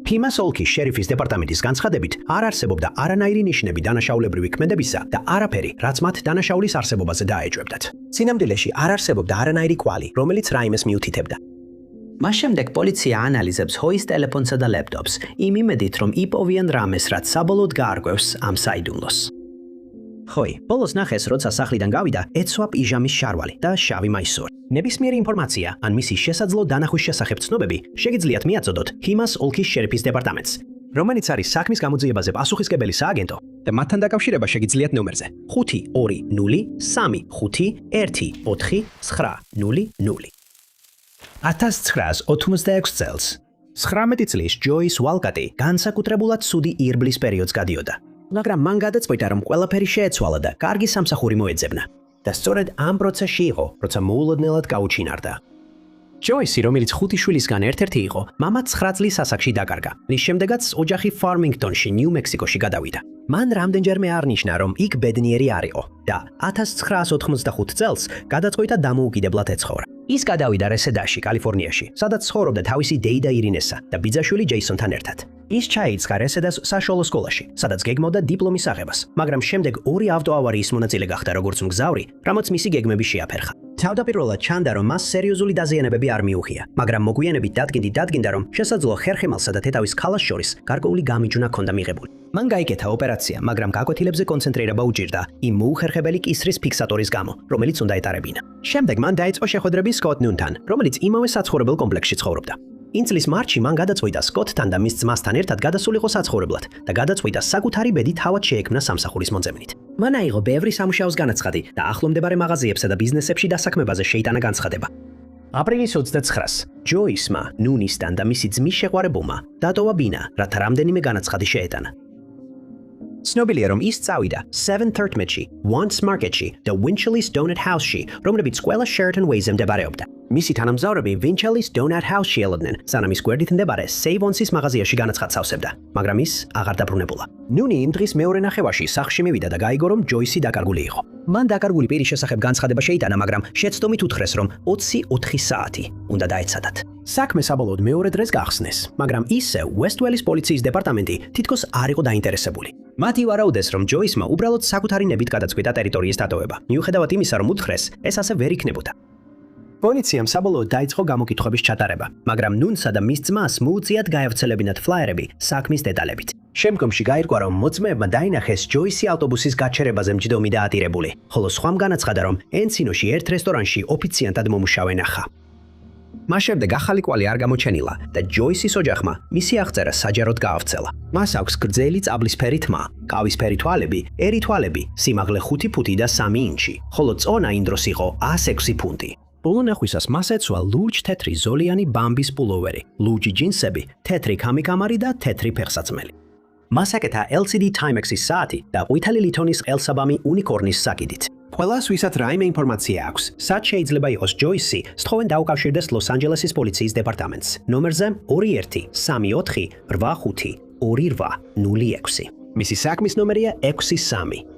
ფიმას ოლქის შერიფის დეპარტამენტის განცხადებით, არ არსებობდა არანაირი ნიშნები დანაშაულებრივი ქმედებისა და არაფერი, რაც მათ დანაშაულის არსებობაზე დაეჭვებდათ. სინამდვილეში არ არსებობდა არანაირი კვალი, რომელიც რაიმეს მიუთითებდა. მას შემდეგ პოლიცია ანალიზებს ჰოის ტელეფონსა და ლეპტოპს, იმ იმედით, რომ იპოვიან რამეს, რაც საბოლოოდ გაარკვევს ამ საიდუმლოს. ჰოი, ბოლოს ნახეს, როცა სახლიდან გავიდა, ეცვა პიჟამის შარვალი და შავი მაისური. ნებისმიერი ინფორმაცია ან მისი შესაძლო დანახვის შესახებ ცნობები შეგიძლიათ მიაწოდოთ ჰიმას ოლქის შერიფის დეპარტამენტს, რომელიც არის საქმის გამოძიებაზე პასუხისმგებელი სააგენტო და მათთან დაკავშირება შეგიძლიათ ნომერზე 520-314-900. 1986 წელს 19 წლის ჯოის ვალკატი განსაკუთრებულად ცუდი ირბლის პერიოდს გადიოდა. მაგრამ მან გადაწყვიტა, რომ ყველაფერი შეეცვალა და კარგი სამსახური მოეძებნა. და სწორედ ამ პროცესში იყო, როცა მოულოდნელად გაუჩინარდა. ჯოისი, რომელიც 5 შვილისგან ერთ-ერთი იყო, მამა 9 წლის ასაკში დაკარგა. მის შემდეგაც ოჯახი ფარმინგტონში, ნიუ-მექსიკოში გადავიდა. მან რამდენჯერმე არნიშნა, რომ იქ ბედნიერი არ იყო და 1985 წელს გადაწყვიტა დამოუკიდებლად ეცხოვრა. ის გადავიდა რესედაში, კალიფორნიაში, სადაც ცხოვრობდა თავისი დეიდა ირინესა და ბიძაშვილი ჯეისონთან ერთად. ის ჩაიწყა რესედას საშუალო სკოლაში, სადაც გეგმავდა დიპლომის აღებას, მაგრამ შემდეგ 2 ავტოავარიის მონაწილე გახდა როგორც მგზავრი, რამაც მისი გეგმები შეაფერხა. თავდაპირველად ჩანდა, რომ მას სერიოზული დაზიანებები არ მიუღია, მაგრამ მოგვიანებით დადგინდა, რომ შესაძლოა ხერხემალსა და თეთავის ქალას შორის გარკვეული გამიჯვნა ჰქონდა მიღებული. მან გაიკეთა ოპერაცია, მაგრამ გაკვეთილებზე კონცენტრირება უჭირდა იმ მოუხერხებელი კისრის ფიქსატორის გამო, რომელიც უნდა ეტარებინა. შემდეგ მან დაიწყო შეხვედრები სკოტ ნუნთან, რომელიც იმავე საცხოვრებელ კომპლექსში ცხოვრობდა. იმ წლის მარტში მან გადაწყვიტა სკოტთან და მის ძმასთან ერთად გადასულიყო საცხოვრებლად და გადაწყვიტა საკუთარი ბედი თავად შეექმნა სამსახურის მოძებნით. მან აიღო ბევრი სამუშაოს განაცხადი და ახლომდებარე მაღაზიებსა და ბიზნესებში დასაქმებაზე შეიტანა განცხადება. აპრილის 29-ს ჯოისმა, ნუნისთან და მისი ძმის შეყვარებულმა დატოვა ბინა, რათა რამდენიმე განაცხადი შეეტანა. ცნობილია, რომ ის წავიდა 713-ში, Once Market-ში და Winchell's Donut House-ში, რომლებიც ყველა Sheraton Way-ზე მდებარეობდა. მისი თანამგზავრები Winchell's Donut House-ში ელოდნენ, სანამ ის გვერდით მდებარე Save-On-ს მაღაზიაში განაცხადს ავსებდა, მაგრამ ის აღარ დაბრუნებულა. ნუნი იმ დღის მეორე ნახევარში სახლში მივიდა და გაიგო, რომ ჯოისი დაკარგული იყო. მან დაკარგული პირის შესახებ განცხადება შეიტანა, მაგრამ შეცდომით უთხრეს, რომ 24 საათი უნდა დაეცადათ. საქმე საბოლოოდ მეორე დღეს გახსნეს, მაგრამ ისევ Westwell-ის პოლიციის დეპარტამენტი თითქოს არ იყო დაინტერესებული. მათი ვარაუდეს, რომ ჯოისმა უბრალოდ საკუთარი ნებით გადაწყვიტა ტერიტორიის დატოვება, მიუხედავად იმისა, რომ უთხრეს, ეს ასე ვერ იქნებოდა. პოლიციამ საბოლოოდ დაიწყო გამოკითხვების ჩატარება, მაგრამ ნუნსა და მის ძმას მოუწიათ გაევრცელებინათ ფლაიერები საქმის დეტალებით. შემდგომში გაირკვა, რომ მოწმეებმა დაინახეს ჯოისი ავტობუსის გაჩერებაზე მჯდომი და ატირებული, ხოლო სხვამ განაცხადა, რომ ენცინოში ერთ რესტორანში ოფიციანტად მომუშავე ნახა. მას შემდეგ ახალი კვალი არ გამოჩენილა და ჯოისის ოჯახმა მისი აღწერა საჯაროდ გაავრცელა. მას აქვს გრძელი წაბლისფერი თმა, კავისფერი თვალები, ერი თვალები, სიმაღლე 5 ფუტი და 3 ინჩი, ხოლო წონა იმ დროს იყო 106 ფუნტი. ბოლო ნახვისას მას ეცვა ლურჯ თეთრი ზოლიანი ბამბის პულოვერი, ლურჯი ჯინსები, თეთრი კამიკამარი და თეთრი ფეხსაცმელი. მას აკეთა LCD Timex-ის საათი და ყვითელი ლითონის ყელსაბამი უნიკორნის საკიდით. ყველას ვისაც რაიმე ინფორმაცია აქვს, სად შეიძლება იყოს ჯოისი, სთხოვენ დაუკავშირდეს ლოს-ანჯელესის პოლიციის დეპარტამენტს ნომერზე 21-385-28-28-06. მისი საქმის ნომერია 63.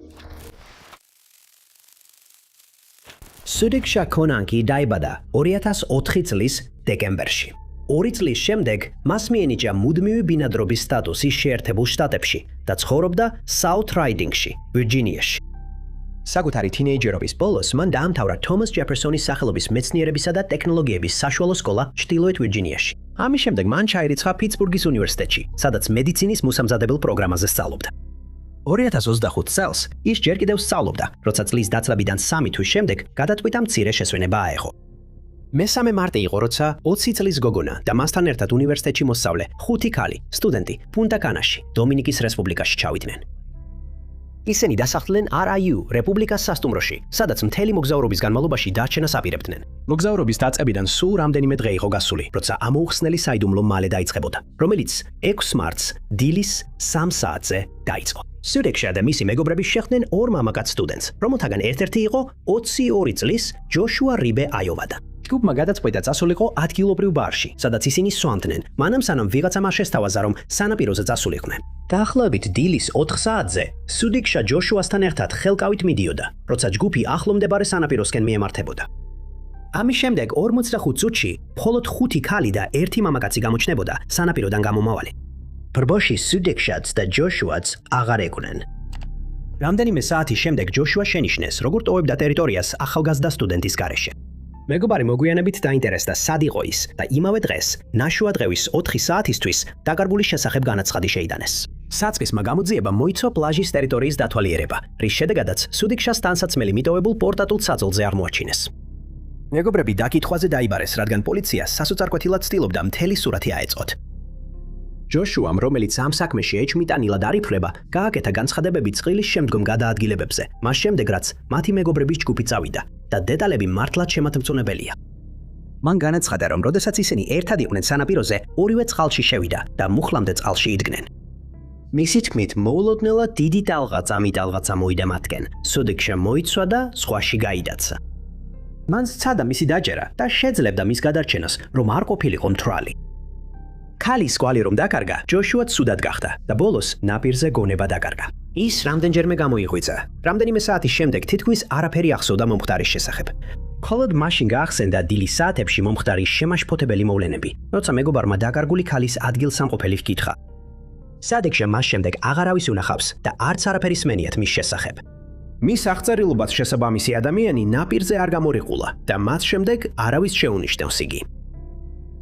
სუდიქშა კონანკი დაიბადა 2004 წლის დეკემბერში. 2 წლის შემდეგ მას მიენიჭა მუდმივი ბინადრობის სტატუსი შეერთებულ შტატებში და ცხოვრობდა South Riding-ში, ვირჯინიაში. საკუთარი თინეიჯერობის ბოლოს მან დაამთავრა თომას ჯეფერსონის სახელობის მეცნიერებისა და ტექნოლოგიების საშუალო სკოლა ჩრდილოეთ ვირჯინიაში. ამის შემდეგ მან ჩაირიცხა პიტსბურგის უნივერსიტეტში, სადაც მედიცინის მოსამზადებელ პროგრამაზე სწავლობდა. 2025 წელს ის ჯერ კიდევ სწავლობდა, როცა წლის დაწყებიდან 3 თვის შემდეგ გადაწყვიტა მცირე შესვენება აეღო. მესამე მარტი იყო, როცა 20 წლის გოგონა და მასთან ერთად უნივერსიტეტში მოსწავლე 5 ქალი, სტუდენტი პუნტა-კანაში, დომინიკის რესპუბლიკაში ჩავიდნენ. ისინი დასახლდნენ RIU რეპუბლიკას სასტუმროში, სადაც მთელი მოგზაურობის განმავლობაში დარჩენას აპირებდნენ. მოგზაურობის დაწყებიდან სულ რამდენიმე დღე იყო გასული, როცა ამოუხსნელი საიდუმლო მალე დაიწყებოდა, რომელიც 6 მარტს დილის 3 საათზე დაიწყო. სუდიქშა და მისი მეგობრები შეხვდნენ ორ მამაკაც სტუდენტს, რომელთაგან ერთ-ერთი იყო 22 წლის ჯოშუა რიბე აიოვადა. ჯგუფმა გადაწყვიტა წასულიყო ადგილობრივ ბარში, სადაც ისინი სვამდნენ, მანამ სანამ ვიღაცამ არ შესთავაზა, რომ სანაპიროზე წასულიყვნენ. დაახლოებით დილის 4 საათზე სუდიქშა ჯოშუასთან ერთად ხელკავით მიდიოდა, როცა ჯგუფი ახლომდებარე სანაპიროსკენ მიემართებოდა. ამის შემდეგ 45 წუთში მხოლოდ 5 ქალი და 1 მამაკაცი გამოჩნდებოდა სანაპიროდან გამომავალი. ბრბოში სუდიქშაც და ჯოშუაც აღარ ეკვნენ. რამდენიმე საათის შემდეგ ჯოშუა შენიშნეს, როგორ ტოვებდა ტერიტორიას ახალგაზრდა სტუდენტის გარეშე. მეგობარი მოგვიანებით დაინტერესდა სად იყო ის და იმავე დღეს, ნაშუადღევის 4 საათისთვის დაკარგული შესახებ განაცხადი შეიტანეს. საწყისმა გამოძიება მოიცვა პლაჟის ტერიტორიის დათვალიერება, რის შედეგადაც სუდიქშას ტანსაცმელი მიტოვებულ პორტატულ საძოლზე აღმოაჩინეს. მეგობრები დაკითხვაზე დაიბარეს, რადგან პოლიცია სასოწარკვეთილად ცდილობდა მთელი სურათი აეწყოთ. ჯოშუამ, რომელიც ამ საქმეში ეჭვმიტანილად არ ითვლება, გააკეთა განცხადებები წყლის შემდგომ გადაადგილებებზე, მას შემდეგ რაც მათი მეგობრების ჯგუფი წავიდა და დეტალები მართლაც შემატმწონებელია. მან განაცხადა, რომ როდესაც ისინი ერთად იყვნენ სანაპიროზე, ორივე წყალში შევიდა და მუხლამდე წყალში იდგნენ. მისი თქმით, მოულოდნელად დიდი ტალღა წამიტალღაცა მოიდა მათკენ, სუდიქშა მოიცვა და სხვაში გაიდაცა. მან სცადა მისი დაჯერა და შეძლებდა მის გადარჩენას, რომ არ ყოფილიყო მთვრალი. ქალის კვალი რომ დაკარგა, ჯოშუა ცუდად გახდა და ბოლოს ნაპირზე გონება დაკარგა. ის რამდენჯერმე გამოიღვიძა. რამდენიმე საათის შემდეგ თითქმის არაფერი ახსოვდა მომხდარის შესახებ. მხოლოდ მაშინ გაახსენდა დილის საათებში მომხდარის შემაშფოთებელი მოვლენები, როცა მეგობარმა დაკარგული ქალის ადგილსამყოფელი ჰკითხა. სადიქშა მას შემდეგ აღარავის უნახავს და არც არაფერი სმენიათ მის შესახებ. მის აღწერილობას შესაბამისი ადამიანი ნაპირზე არ გამორიყულა და მას შემდეგ არავის შეუნიშნავს იგი.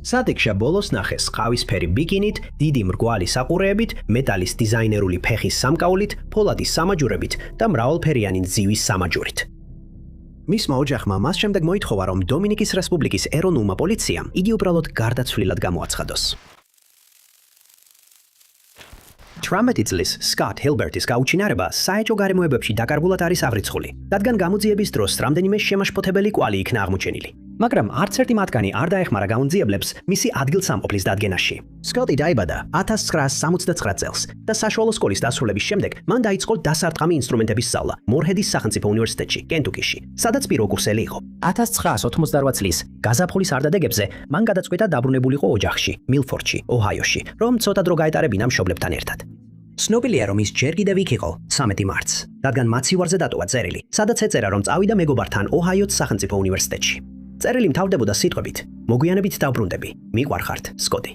სადექშა ბოლოს ნახეს ყავისფერი ბიკინით, დიდი მრგვალი საყურეებით, მეტალის დიზაინერული ფეხის სამკაულით, ფოლადის სამაჯურებით და მრავალფერიანი ძივის სამაჯურით. მისმა ოჯახმა მას შემდეგ მოითხოვა, რომ დომინიკის რესპუბლიკის ეროვნულმა პოლიციამ იგი უბრალოდ გარდაცვლილად გამოაცხადოს. 18 წლის სკოტ ჰილბერტის გაუჩინარება საეჭვო გარემოებებში დაკარგულად არის აღრიცხული, რადგან გამოძიების დროს რამდენიმე შემაშფოთებელი კვალი იქნა აღმოჩენილი. მაგრამ არც ერთი მათგანი არ დაეხმარა გაუძიებლებს მისი ადგილსამყოფლის დადგენაში. სკოტი დაიბადა 1969 წელს და საშუალო სკოლის დასრულების შემდეგ მან დაიწყო დასარტყამი ინსტრუმენტების სწავლა მორჰედის სახელმწიფო უნივერსიტეტში, კენტუკიში, სადაც პირველ კურსელი იყო. 1988 წლის გაზაფხულის არდადეგებზე მან გადაწყვიტა დაბრუნებულიყო ოჯახში, მილფორდში, ოჰაიოში, რომ ცოტა დრო გაეტარებინა მშობლებთან ერთად. ცნობილია, რომ ის ჯერ კიდევ იქ იყო 13 მარტს, რადგან მაცივარზე დატოვა წერილი, სადაც ეწერა, რომ წავიდა მეგობართან ოჰაიოს სახელმწიფო უნივერსიტეტში. წერილი მთავრდებოდა სიტყვებით: მოგვიანებით დავბრუნდები, მიყვარხართ, სკოტი.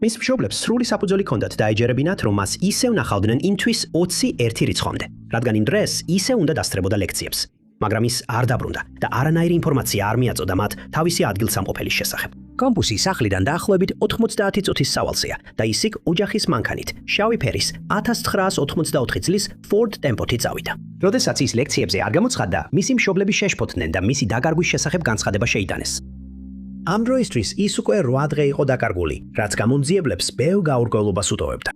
მის მშობლებს სრული საფუძველი ჰქონდათ დაეჯერებინათ, რომ მას ისევ ნახავდნენ იმ თვის 21 რიცხვამდე, რადგან იმ დღეს ისევ უნდა დასწრებოდა ლექციებს. მაგრამ ის არ დაბრუნდა და არანაირი ინფორმაცია არ მიაწოდა მათ თავისი ადგილსამყოფელის შესახებ. კამპუსი სახლიდან დაახლოებით 90 წუთის სავალზეა და ის იქ ოჯახის მანქანით, შავი ფერის 1984 წლის Ford Tempo-ით წავიდა. როდესაც ის ლექციებზე არ გამოცხადდა, მისი მშობლები შეშფოთდნენ და მისი დაკარგვის შესახებ განცხადება შეიტანეს. ამ დროისთვის ის უკვე 8 დღე იყო დაკარგული, რაც გამონძიებლებს ბევრ გაურკვევლობას უტოვებდა.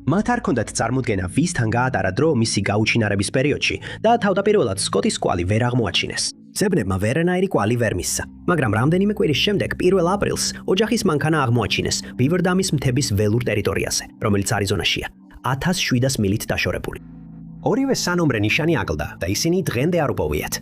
მათ არ ჰქონდათ წარმოდგენა, ვისთან გაატარა დრო მისი გაუჩინარების პერიოდში და თავდაპირველად სკოტის კვალი ვერ აღმოაჩინეს. ძებნებმა ვერანაირი კვალი ვერ მისცა, მაგრამ რამდენიმე კვირის შემდეგ 1 აპრილს ოჯახის მანქანა აღმოაჩინეს ბივერდამის მთების ველურ ტერიტორიაზე, რომელიც არიზონაშია, 1700 მილით დაშორებული. ორივე სანომრე ნიშანი აკლდა და ისინი დღემდე არ უპოვიათ.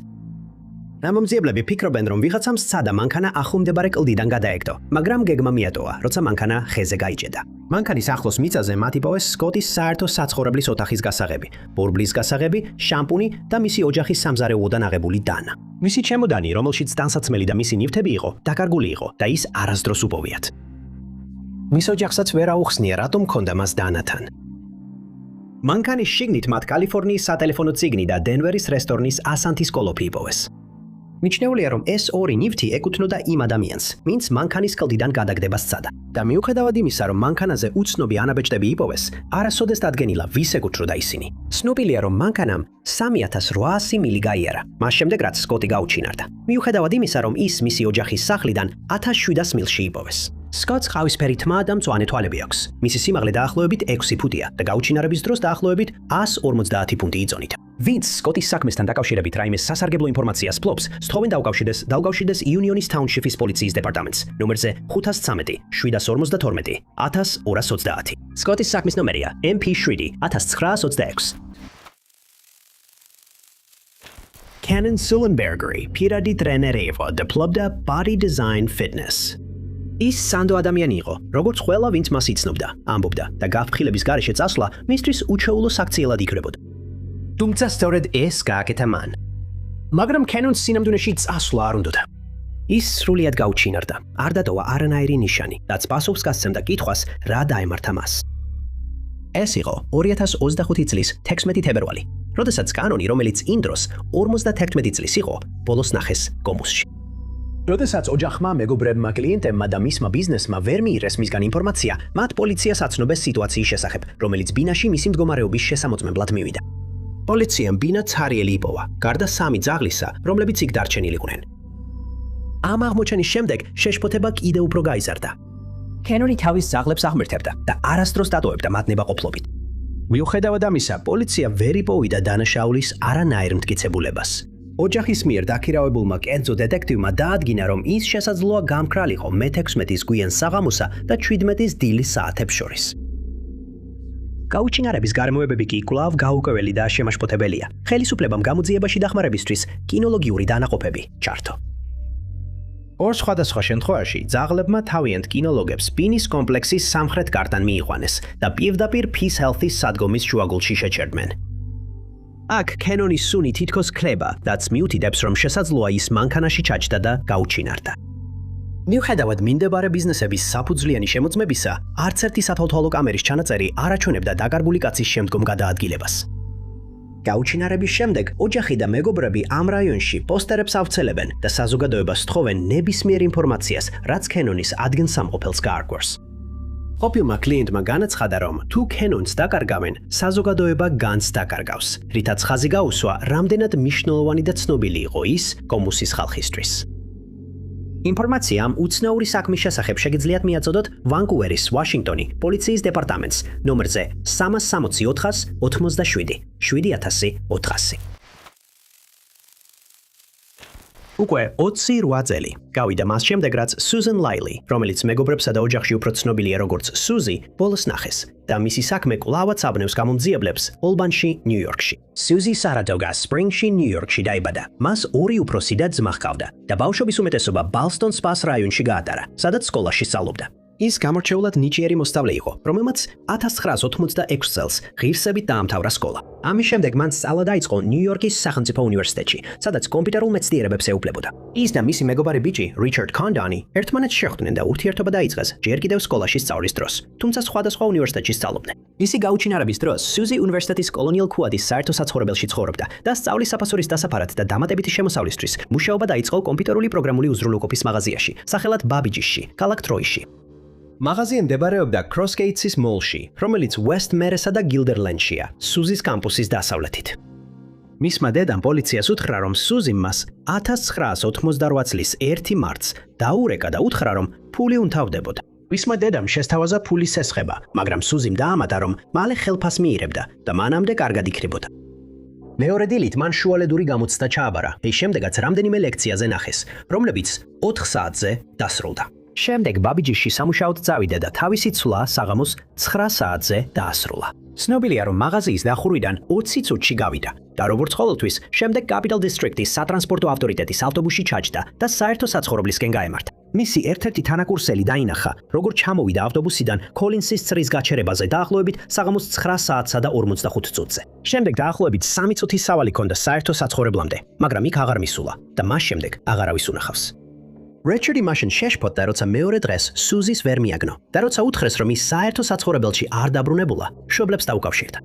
გამომძიებლები ფიქრობენ, რომ ვიღაცამ სცადა მანქანა ახლომდებარე კლდიდან გადაეგდო, მაგრამ გეგმა მიატოვა, როცა მანქანა ხეზე გაიჭედა. მანქანის ახლოს მიწაზე მათ იპოვეს სკოტის საერთო საცხოვრებლის ოთახის გასაღები, ბორბლის გასაღები, შამპუნი და მისი ოჯახის სამზარეულოდან აღებული დანა. მისი ჩემოდანი, რომელშიც ტანსაცმელი და მისი ნივთები იყო, დაკარგული იყო და ის არასდროს უპოვიათ. მის ოჯახსაც ვერ აუხსნია, რატომ ჰქონდა მას დანათან. მანქანის შიგნით მათ კალიფორნიის სატელეფონო ციგნი და დენვერის რესტორნის ასანთის კოლოფი იპოვეს. მიჩნეულია, რომ ეს ორი ნივთი ეკუთვნოდა იმ ადამიანს, ვინც მანქანის კლდიდან გადაგდება სცადა. და მიუხედავად იმისა, რომ მანქანაზე უცნობი ანაბეჭდები იპოვეს, არასოდეს დადგენილა, ვის ეკუთვნოდა ისინი. ცნობილია, რომ მანქანამ 3800 მილი გაიარა, მას შემდეგ რაც სკოტი გაუჩინარდა. მიუხედავად იმისა, რომ ის მისი ოჯახის სახლიდან 1700 მილში იპოვეს. სკოტს ყავისფერი თმა და მწვანე თვალები აქვს. მისი სიმაღლე დაახლოებით 6 ფუტია და გაუჩინარების დროს დაახლოებით 150 ფუნტი იწონით. ვინც სკოტის საქმესთან დაკავშირებით რაიმე სასარგებლო ინფორმაციას ფლობს, სთხოვენ დაუკავშირდეს იუნიონის თაუნშიფის პოლიციის დეპარტამენტს, ნომერზე 513 752 1220. სკოტის საქმის ნომერია MP7 1926. Canon Sullenbergeri პირადი ტრენერი იყო და ფლობდა body design fitness. ის სანდო ადამიანი იყო, როგორც ყველა ვინც მას იცნობდა, ამბობდა და გაფრთხილების გარეშე წასვლა მისთვის უჩვეულო საქციელად იქნებოდა. თუმცა სწორედ ეს გააკეთა მან. მაგრამ კენონს სინამდვილეში წასვლა არ უნდოდა. ის სრულიად გაუჩინარდა, არ დატოვა არანაირი ნიშანი, რაც პასუხს გასცემდა კითხვას, რა დაემართა მას. ეს იყო 2025 წლის 16 თებერვალი, როდესაც კანონი, რომელიც იმ დროს 51 წლის იყო, ბოლოს ნახეს კომუსში. როდესაც ოჯახმა, მეგობრებმა, კლიენტებმა და მისმა ბიზნესმა ვერ მიიღეს მისგან ინფორმაცია, მათ პოლიციას აცნობეს სიტუაციის შესახებ, რომელიც ბინაში მისი მდგომარეობის შესამოწმებლად მივიდა. პოლიციამ ბინა ცარიელი იპოვა, გარდა 3 ძაღლისა, რომლებიც იქ დარჩენილიყვნენ. ამ აღმოჩენის შემდეგ შეშფოთება კიდევ უფრო გაიზარდა. კენონი თავის ძაღლებს აღმერთებდა და არასდროს დატოვებდა მათ ნებაყოფლობით. მიუხედავად ამისა, პოლიცია ვერ იპოვიდა დანაშაულის არანაირ მტკიცებულებას. ოჯახის მიერ დაქირავებულმა კერძო დეტექტივმა დაადგინა, რომ ის შესაძლოა გამქრალიყო მე-16-ის გვიან საღამოსა და 17-ის დილის საათებს შორის. გაუჩინარების გარემოებები კი კვლავ გაურკვეველი და შემაშფოთებელია. ხელისუფლებამ გამოძიებაში დახმარებისთვის კინოლოგიური დანაყოფები ჩართო. ორ სხვადასხვა შემთხვევაში ძაღლებმა თავიანთ კინოლოგებს ბინის კომპლექსის სამხრეთ კარტან მიიყვანეს და პირდაპირ Peace Health-ის სადგომის შუაგულში შეჩერდნენ. აქ კენონის სუნი თითქოს ქლება, რაც მიუთითებს, რომ შესაძლოა ის მანქანაში ჩაჯდა და გაუჩინარდა. მიუხედავად მიმდებარე ბიზნესების საფუძვლიანი შემოწმებისა, არც ერთი სათვალთვალო კამერის ჩანაწერი არ აჩვენებდა დაკარგული კაცის შემდგომ გადაადგილებას. გაუჩინარების შემდეგ ოჯახი და მეგობრები ამ რაიონში პოსტერებს ავცელებენ და საზოგადოებას თხოვენ ნებისმიერ ინფორმაციას, რაც კენონის ადგილსამყოფელს გაარკვევს. ყოფილმა კლიენტმა განაცხადა, რომ თუ კენონს დაკარგავენ, საზოგადოება განს დაკარგავს, რითაც ხაზი გაუსვა, რამდენად მნიშვნელოვანი და ცნობილი იყო ის კომუსის ხალხისთვის. ინფორმაცია ამ უცნაური საქმის შესახებ შეგიძლიათ მიაწოდოთ ვანკუვერის ვაშინგტონი პოლიციის დეპარტამენტს ნომერზე 364 87 7400. უკვე 28 წელი გავიდა მას შემდეგ, რაც სუზან ლაილი, რომელიც მეგობრებსა და ოჯახში უფრო ცნობილია როგორც სუზი, ბოლოს ნახეს და მისი საქმე კვლავაც აბნევს გამომძიებლებს ოლბანში, ნიუ-იორკში. სუზი სარატოგა სპრინგში, ნიუ-იორკში დაიბადა. მას ორი უფროსი და ძმა ჰყავდა და ბავშვობის უმეტესობა ბალსტონ სპას რაიონში გაატარა, სადაც სკოლაში სწავლობდა. ის გამორჩეულად ნიჭიერი მოსწავლე იყო, რომელმაც 1986 წელს ღირსებით დაამთავრა სკოლა. ამის შემდეგ მან სწავლა დაიწყო ნიუ-იორკის სახელმწიფო უნივერსიტეტში, სადაც კომპიუტერულ მეცნიერებებს ეუფლებოდა. ის და მისი მეგობარი ბიჭი, რიჩარდ კონდანი, ერთმანეთს შეხვდნენ და ურთიერთობა დაიწყეს ჯერ კიდევ სკოლაში სწავლის დროს, თუმცა სხვადასხვა უნივერსიტეტში სწავლობდნენ. მისი გაუჩინარების დროს სუზი უნივერსიტეტის კოლონიალ ქუადის საერთო საცხოვრებელში ცხოვრობდა და სწავლის საფასურის დასაფარად და დამატებითი შემოსავლისთვის მუშაობა დაიწყო კომპიუტერული პროგრამული უზრუნველყოფის მაღაზიაში, სახელად ბაბიჯისში, ქალაქ ტროიში. მაღაზია მდებარეობდა კროსგეიტსის მოლში, რომელიც ვესტ მერესა და გილდერლენდშია, სუზის კამპუსის დასავლეთით. მისმა დედამ პოლიციას უთხრა, რომ სუზიმ მას 1988 წლის 1 მარტს დაურეკა და უთხრა, რომ ფული უნთავდებოდა. მისმა დედამ შესთავაზა ფულის სესხება, მაგრამ სუზიმ დაამატა, რომ მალე ხელფას მიირებდა და მანამდე კარგად იქნებოდა. მეორე დილით მან შუალედური გამოცდა ჩააბარა, რის შემდეგაც რამდენიმე ლექციაზე ნახეს, რომლებიც 4 საათზე დასრულდა. შემდეგ ბაბიჯისში სამუშაოდ წავიდა და თავისი ცვლა საღამოს 9 საათზე დაასრულა. ცნობილია, რომ მაღაზიის დახურვიდან 20 წუთში გავიდა და როგორც ყოველთვის, შემდეგ კაპიტალ დისტრიქტის სატრანსპორტო ავტორიტეტის ავტობუსში ჩაჯდა და საერთო საცხოვრებლისკენ გაემართა. მისი ერთ-ერთი თანაკურსელი დაინახა, როგორც ჩამოვიდა ავტობუსიდან კოლინსის წრის გაჩერებაზე დაახლოებით საღამოს 9 საათსა და 45 წუთზე. შემდეგ დაახლოებით 3 წუთის სავალი ჰქონდა საერთო საცხოვრებლამდე, მაგრამ იქ აღარ მისულა და მას შემდეგ აღარავის უნახავს. რიჩარდი მაშინ შეშფოთდა, როცა მეორე დღეს სუზის ვერ მიაგნო და როცა უთხრეს, რომ ის საერთო საცხოვრებელში არ დაბრუნებულა, მშობლებს დაუკავშირდა.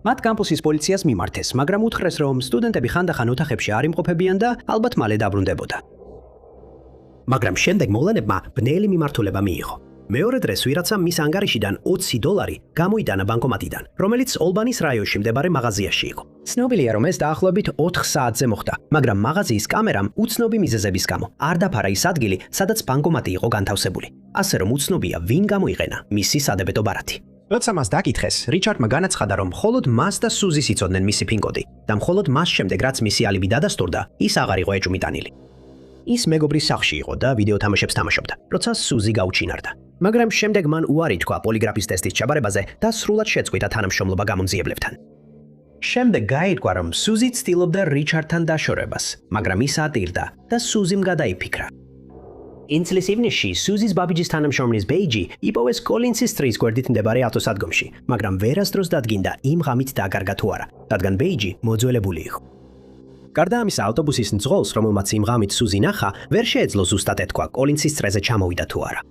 მათ კამპუსის პოლიციას მიმართეს, მაგრამ უთხრეს, რომ სტუდენტები ხანდახან ოთახებში არ იმყოფებიან და ალბათ მალე დაბრუნდებოდა. მაგრამ შემდეგ მოვლენებმა ბნელი მიმართულება მიიღო. მეორე დღეს ვიღაცა მის ანგარიშიდან $20 გამოიტანა ბანკომატიდან, რომელიც ოლბანის რაიონში მდებარე მაღაზიაში იყო. ცნობილია, რომ ეს დაახლოებით 4 საათზე მოხდა, მაგრამ მაღაზიის კამერამ უცნობი მიზეზების გამო არ დაფარა ის ადგილი, სადაც ბანკომატი იყო განთავსებული. ასე რომ უცნობია, ვინ გამოიყენა მისი სადებედო ბარათი. როცა მას დაკითხეს, რიჩარდმა განაცხადა, რომ მხოლოდ მას და სუზის იცოდნენ მისი პინ-კოდი და მხოლოდ მას შემდეგ, რაც მისი ალიბი დადასტურდა, ის აღარ იყო ეჭვმიტანილი. ის მეგობრის სახლში იყო და ვიდეო თამაშებს თამაშობდა, როცა სუზი გაუჩინარდა. მაგრამ შემდეგ მან უარი თქვა პოლიგრაფის ტესტის ჩაბარებაზე და სრულად შეწყვიტა თანამშრომლობა გამომძიებლებთან. შემდეგ გაირკვა, რომ სუზი ცდილობდა რიჩარდთან დაშორებას, მაგრამ ის ატირდა და სუზიმ გადაიფიქრა. ინცლის ივნისში სუზის ბაბიჯის თანამშრომლის ბეიჯი იპოვეს კოლინსის წრის გვერდით მდებარე ავტოსადგომში, მაგრამ ვერასდროს დადგინდა იმ ღამით დაკარგა თუ არა, რადგან ბეიჯი მოძველებული იყო. გარდა ამისა, ავტობუსის მძღოლს, რომელმაც იმ ღამით სუზი ნახა, ვერ შეეძლო ზუსტად ეთქვა კოლინსის წრეზე ჩამოვიდა თუ არა.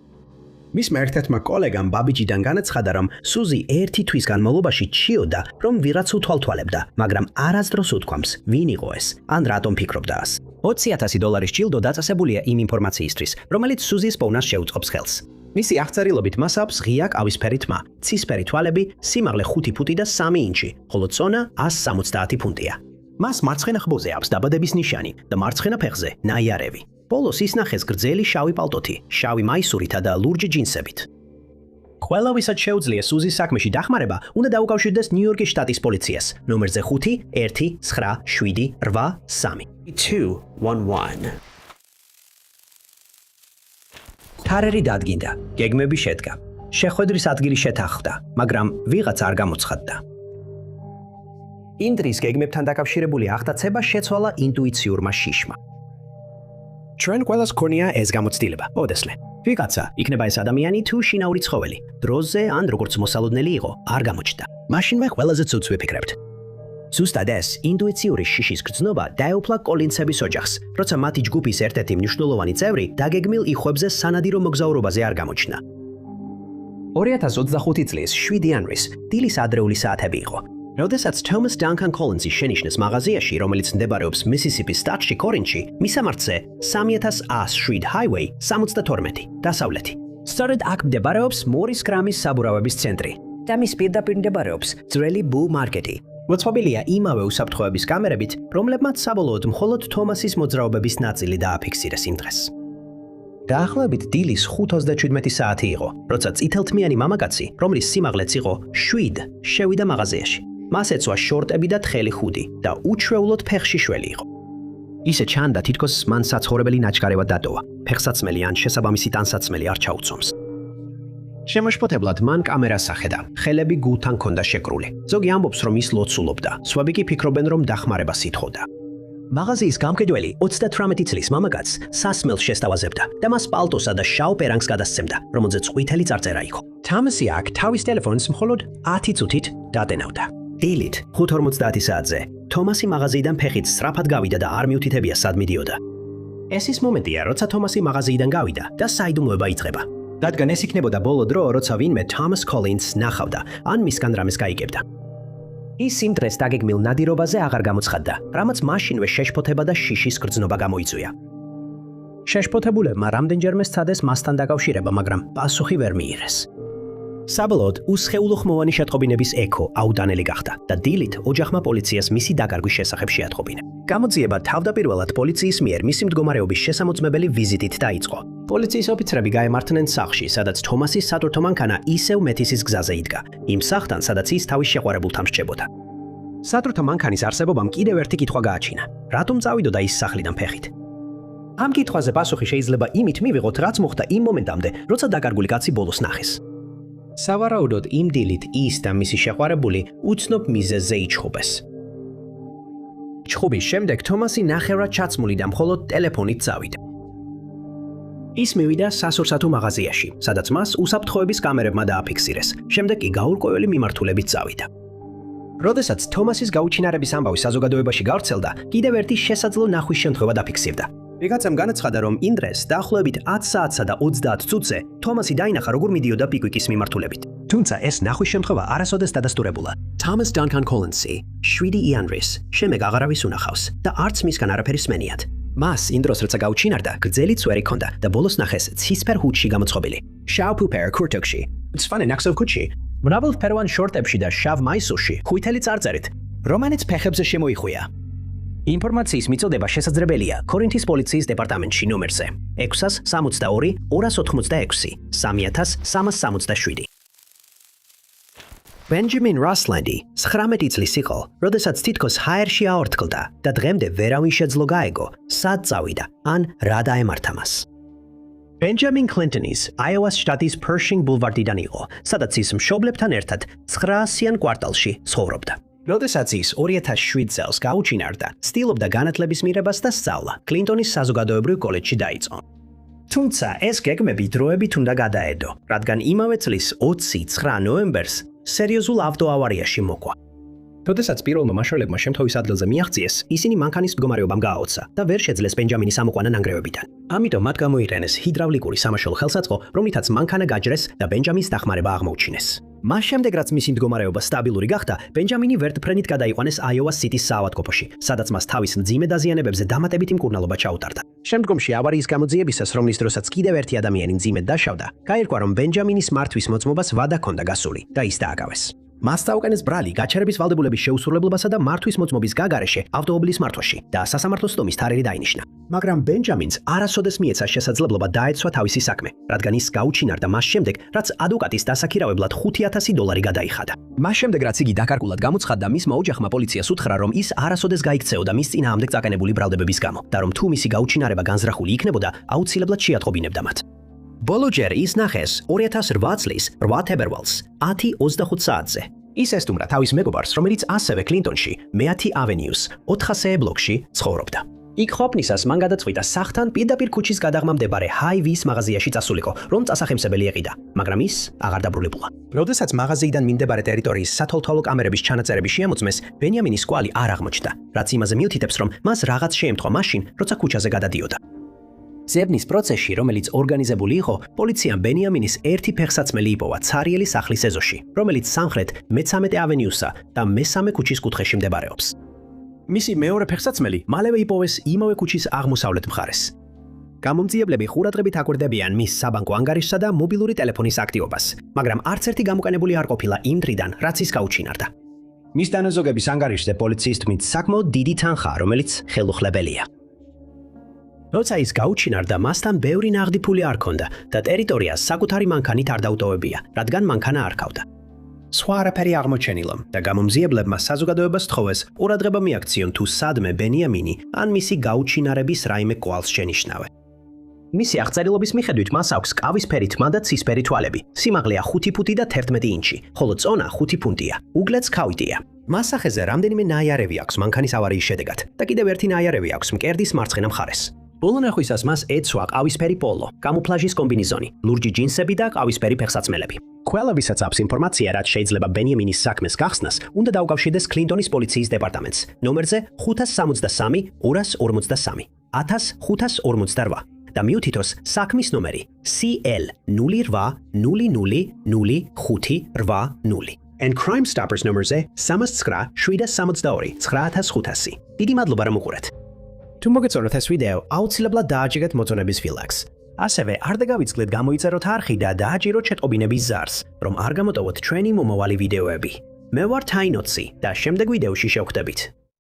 მისმა ერთ-ერთმა კოლეგამ ბაბიჯიდან განაცხადა, რომ სუზი 1 თვის განმავლობაში ჩიოდა, რომ ვიღაც უთვალთვალებდა, მაგრამ არასდროს უთქვამს, ვინ იყო ეს, ან რატომ ფიქრობდა ას. $20,000 ჯილდო დაწესებულია იმ ინფორმაციისთვის, რომელიც სუზის პოვნას შეუწყობს ხელს. მისი აღწერილობით მას აქვს ღია ყავისფერი თმა, ცისფერი თვალები, სიმაღლე 5 ფუტი და 3 ინჩი, ხოლო წონა 170 ფუნტია. მას მარცხენა ხბოზე აქვს დაბადების ნიშანი და მარცხენა ფეხზე ნაიარევი. პოლოს ის ნახეს გრძელი შავი პალტოთი, შავი მაისურითა და ლურჯი ჯინსებით. ყველა ვისაც შეუძლია სუზის საქმეში დახმარება, უნდა დაუკავშირდეს ნიუ-იორკის შტატის პოლიციას, ნომერზე 5-1-9-7-8-3. 211. თარერი დადგინდა, გეგმები შედგა. შეხვედრის ადგილი შეთანხმდა, მაგრამ ვიღაც არ გამოცხადდა. იმ დღის გეგმებთან დაკავშირებული აღტაცება შეცვალა ინტუიციურმა შიშმა. ჩვენ ყველას გქონია ეს გამოცდილება, ოდესლე. ვიღაცა, იქნება ეს ადამიანი თუ შინაური ცხოველი, დროზე ან როგორც მოსალოდნელი იყო, არ გამოჩნდა. მაშინვე ყველაზე ცუდს ვიფიქრებთ. ზუსტად ეს ინტუიციური შიშის გრძნობა დაეუფლა კოლინსების ოჯახს, როცა მათი ჯგუფის ერთ-ერთი მნიშვნელოვანი წევრი დაგეგმილ იხვებზე სანადირო მოგზაურობაზე არ გამოჩნდა. 2025 წლის 7 იანვრის დილის ადრეული საათები იყო. როდესაც Thomas Duncan Collins-ის შენიშვნის მაღაზიაში, რომელიც მდებარეობს Mississippi შტატში კორინთში, მისამართზე 3107 Highway 72 დასავლეთი. სწორედ აქ მდებარეობს Morris Graham-ის საბურავების ცენტრი და მის პირდაპირ მდებარეობს ძველი Bull Market-ი. მოწყობილია იმავე უსაფრთხოების კამერებით, რომლებმაც საბოლოოდ მხოლოდ თომასის მოძრაობების ნაწილი დააფიქსირეს იმ დღეს. დაახლოებით დილის 5:17 საათი იყო, როცა წითელთმიანი მამაკაცი, რომლის სიმაღლეც იყო 7, შევიდა მაღაზიაში. მას ეცვა შორტები და თხელი ხუდი და უჩვეულოდ ფეხში შველი იყო. ისე ჩანდა, თითქოს მან საცხოვრებელი ნაჩქარევა დატოვა. ფეხსაცმელი ან შესაბამისი ტანსაცმელი არ ჩაუცომს. შემოშფოთებლად მან კამერას ახედა. ხელები გულთან ჰქონდა შეკრული. ზოგი ამბობს, რომ ის ლოცულობდა, სხვები კი ფიქრობენ, რომ დახმარებას ითხოვდა. მაღაზიის გამყიდველი 38 წლის მამაკაცს სასმელს შესთავაზებდა და მას პალტოსა და შავ პერანგს გადასცემდა, რომელზეც ყვითელი წარწერა იყო. თამასი აქ თავის ტელეფონს მხოლოდ 10 წუთით დატენავდა. დილით 5:50 საათზე თომასი მაღაზიიდან ფეხით სწრაფად გავიდა და არ მიუთითებია სად მიდიოდა. ეს ის მომენტია, როცა თომასი მაღაზიიდან გავიდა და საიდუმლოება იწყება. რადგან ეს იქნებოდა ბოლო დრო, როცა ვინმე Thomas Collins ნახავდა, ან მისგან რამეს გაიგებდა. ის იმ დღეს დაგეგმილ ნადირობაზე აღარ გამოცხადდა, რამაც მაშინვე შეშფოთება და შიშის გრძნობა გამოიწვია. შეშფოთებულებმა რამდენჯერმე სცადეს მასთან დაკავშირება, მაგრამ პასუხი ვერ მიიღეს. საბოლოოდ უსხეულოხმოვანი შეტყობინების ექო აუდანელი გახდა და დილით ოჯახმა პოლიციას მისი დაკარგვის შესახებ შეატყობინა. გამოძიება თავდაპირველად პოლიციის მიერ მისი მდგომარეობის შესამოწმებელი ვიზიტით დაიწყო. პოლიციის ოფიცრები გაემართნენ სახლში, სადაც თომასის სატვირთო მანქანა ისევ მეთისის გზაზე იდგა, იმ სახლთან, სადაც ის თავის შეყვარებულთან რჩებოდა. სატვირთო მანქანის არსებობამ კიდევ ერთი კითხვა გააჩინა. რატომ წავიდოდა ის სახლიდან ფეხით? ამ კითხვაზე პასუხი შეიძლება იმით მივიღოთ, რაც მოხდა იმ მომენტამდე, როცა დაკარგული კაცი ბოლოს ნახეს. სავარაუდოდ იმ დილით ის და მისი შეყვარებული უცნობ მიზეზზე იჩხუბეს. ჩხუბის შემდეგ თომასი ნახევრად ჩაცმული და მხოლოდ ტელეფონით წავიდა. ის მივიდა სასურსათო მაღაზიაში, სადაც მას უსაფრთხოების კამერებმა დააფიქსირეს. შემდეგ კი გაურკვეველი მიმართულებით წავიდა. როდესაც თომასის გაუჩინარების ამბავი საზოგადოებაში გავრცელდა, კიდევ ერთი შესაძლო ნახვის შემთხვევა დაფიქსირდა. ვიღაცამ განაცხადა, რომ იმ დღეს დაახლოებით 10 საათსა და 30 წუთზე თომასი დაინახა, როგორ მიდიოდა პიკვიკის მიმართულებით. თუმცა ეს ნახვის შემთხვევა არასოდეს დადასტურებულა. Thomas Duncan Collins-ი 7 იანვრის შემდეგ აღარავის უნახავს და არც მისგან არაფერი სმენიათ. მას იმ დროს როცა გაუჩინარდა, გრძელი წვერი ჰქონდა და ბოლოს ნახეს ცისფერ ჰუდში გამოწყობილი. შავ ფუპერ კურთკში, მწვანე ნაკსოვ ქუჩი, მრავალფეროვან შორტებში და შავ მაისურში, ყვითელი წარწერით, რომელიც ფეხებზე შემოიხვია. ინფორმაციის მიწოდება შესაძლებელია კორინთის პოლიციის დეპარტამენტში ნომერზე 662 286 3367. Benjamin Ruslandy 19 წლის იყო, როდესაც თითქოს ჰაერში აორთქლდა და დღემდე ვერავინ შეძლო გაეგო, სად წავიდა ან რა დაემართა მას. Benjamin Clinton-ის Iowa შტატის Pershing Boulevard-დან იყო, სადაც ის მშობლებთან ერთად 900-იან კვარტალში ცხოვრობდა. როდესაც ის 2007 წელს გაუჩინარდა, ცდილობდა განათლების მიღებას და სწავლა კლინტონის საზოგადოებრივ კოლეჯში დაიწყო. თუმცა ეს გეგმები დროებით უნდა გადაედო, რადგან იმავე წლის 29 ნოემბერს სერიოზულ ავტოავარიაში მოყვა. როდესაც პირველმა მაშველებმა შემთხვევის ადგილზე მიაღწიეს, ისინი მანქანის მდგომარეობამ გააოცა და ვერ შეძლეს ბენჯამინის ამოყვანა ნანგრევებიდან. ამიტომ მათ გამოიყენეს ჰიდრავლიკური სამაშველო ხელსაწყო, რომლითაც მანქანა გაჯრეს და ბენჯამის დახმარება აღმოუჩინეს. მას შემდეგ, რაც მისი მდგომარეობა სტაბილური გახდა, ბენჯამინი ვერტფრენით გადაიყვანეს აიოვას სიტის საავადმყოფოში, სადაც მას თავის მძიმე დაზიანებებზე დამატებითი მკურნალობა ჩაუტარდა. შემდგომში ავარიის გამოძიებისას, რომლის დროსაც კიდევ ერთი ადამიანი მძიმედ დაშავდა, გაირკვა, რომ ბენჯამინის მართვის მოწმობას ვადა ჰქონდა გასული და ის დააკავეს. მას დაუყენეს ბრალი გაჩერების ვალდებულების შეუსრულებლობასა და მართვის მოწმობის გაგარეშე ავტომობილის მართვაში და სასამართლო სტომის თარიღი დაინიშნა. მაგრამ ბენჯამინს არასოდეს მიეცა შესაძლებლობა დაეცვა თავისი საქმე, რადგან ის გაუჩინარდა მას შემდეგ, რაც ადვოკატის დასაქირავებლად $5,000 გადაიხადა. მას შემდეგ, რაც იგი დაკარგულად გამოცხადდა, მისმა ოჯახმა პოლიციას უთხრა, რომ ის არასოდეს გაიქცეოდა მის წინააღმდეგ წაყენებული ბრალდებების გამო და რომ თუ მისი გაუჩინარება განზრახული იქნებოდა, აუცილებლად შეატყობინებდა მათ. ბოლოჯერ ის ნახეს 2008 წლის 8 თებერვალს 10:25 საათზე. ის ესტუმრა თავის მეგობარს, რომელიც ასევე კლინტონში, მეათი ავენიუს 400 ბლოკში ცხოვრობდა. იქ ყოფნისას მან გადაწყვიტა სახთან პირდაპირ ქუჩის გადაღმა მდებარე Hy-Vee's მაღაზიაში წასულიყო, რომ წასახემსებელი ეყიდა, მაგრამ ის აღარ დაბრუნებულა. როდესაც მაღაზიიდან მიმდებარე ტერიტორიის სათვალთვალო კამერების ჩანაწერები შეამოწმეს, ბენიამინის კვალი არ აღმოჩნდა, რაც იმაზე მიუთითებს, რომ მას რაღაც შეემთხვა მაშინ, როცა ქუჩაზე გადადიოდა. ზებნის პროცესში, რომელიც ორგანიზებული იყო, პოლიციამ ბენიამინის ერთი ფეხსაცმელი იპოვა ცარიელი სახლის ეზოში, რომელიც სამხრეთ მე-13 ავენიუსა და მე-3 ქუჩის კუთხეში მდებარეობს. მისი მეორე ფეხსაცმელი მალევე იპოვეს იმავე ქუჩის აღმოსავლეთ მხარეს. გამომძიებლები ყურადღებით აკვირდებიან მის საბანკო ანგარიშსა და მობილური ტელეფონის აქტივობას, მაგრამ არც ერთი გამოყენებული არ ყოფილა იმ დრიდან, რაც ის გაუჩინარდა. მის დანაზოგების ანგარიშზე პოლიციის თქმით საკმაოდ დიდი თანხაა, რომელიც ხელუხლებელია. როცა ის გაუჩინარდა, მასთან ბევრი ნაღდი ფული არ ჰქონდა და ტერიტორიას საკუთარი მანქანით არ დაუტოვებია, რადგან მანქანა არ ჰყავდა. სხვა არაფერი აღმოჩენილა და გამომძიებლებმა საზოგადოებას თხოვეს ყურადღება მიაქციონ თუ სადმე ბენიამინი ან მისი გაუჩინარების რაიმე კვალს შენიშნავენ. მისი აღწერილობის მიხედვით მას აქვს კავისფერი თმა და ცისფერი თვალები, სიმაღლეა 5 ფუტი და 11 ინჩი, ხოლო წონა 5 ფუნტია, უგლეც ქავიტია. მას სახეზე რამდენიმე ნაიარევი აქვს მანქანის ავარიის შედეგად და კიდევ ერთი ნაიარევი აქვს მკერდის მარცხენა მხარეს. ბოლონახვისას მას ეცვა ყავისფერი პოლო, კამუფლაჟის კომბინეზონი, ლურჯი ჯინსები და ყავისფერი ფეხსაცმელები. ყველა ვისაც აქვს ინფორმაცია, რაც შეიძლება ბენიამინის საქმეს გახსნას, უნდა დაუკავშირდეს კლინტონის პოლიციის დეპარტამენტს, ნომერზე 563 253 1548 და მიუთითოს საქმის ნომერი CL08000580 and Crime Stoppers ნომერზე 39762 9500. დიდი მადლობა რომ უყურეთ. თუ მოგეწონათ ეს ვიდეო, აუცილებლად დააჭირეთ მოწონების ფილაქს. ასევე არ დაგავიწყდეთ გამოიწეროთ არხი და დააჭიროთ შეტყობინების ზარს, რომ არ გამოტოვოთ ჩვენი მომავალი ვიდეოები. მე ვარ თაინოცი და შემდეგ ვიდეოში შევხვდებით.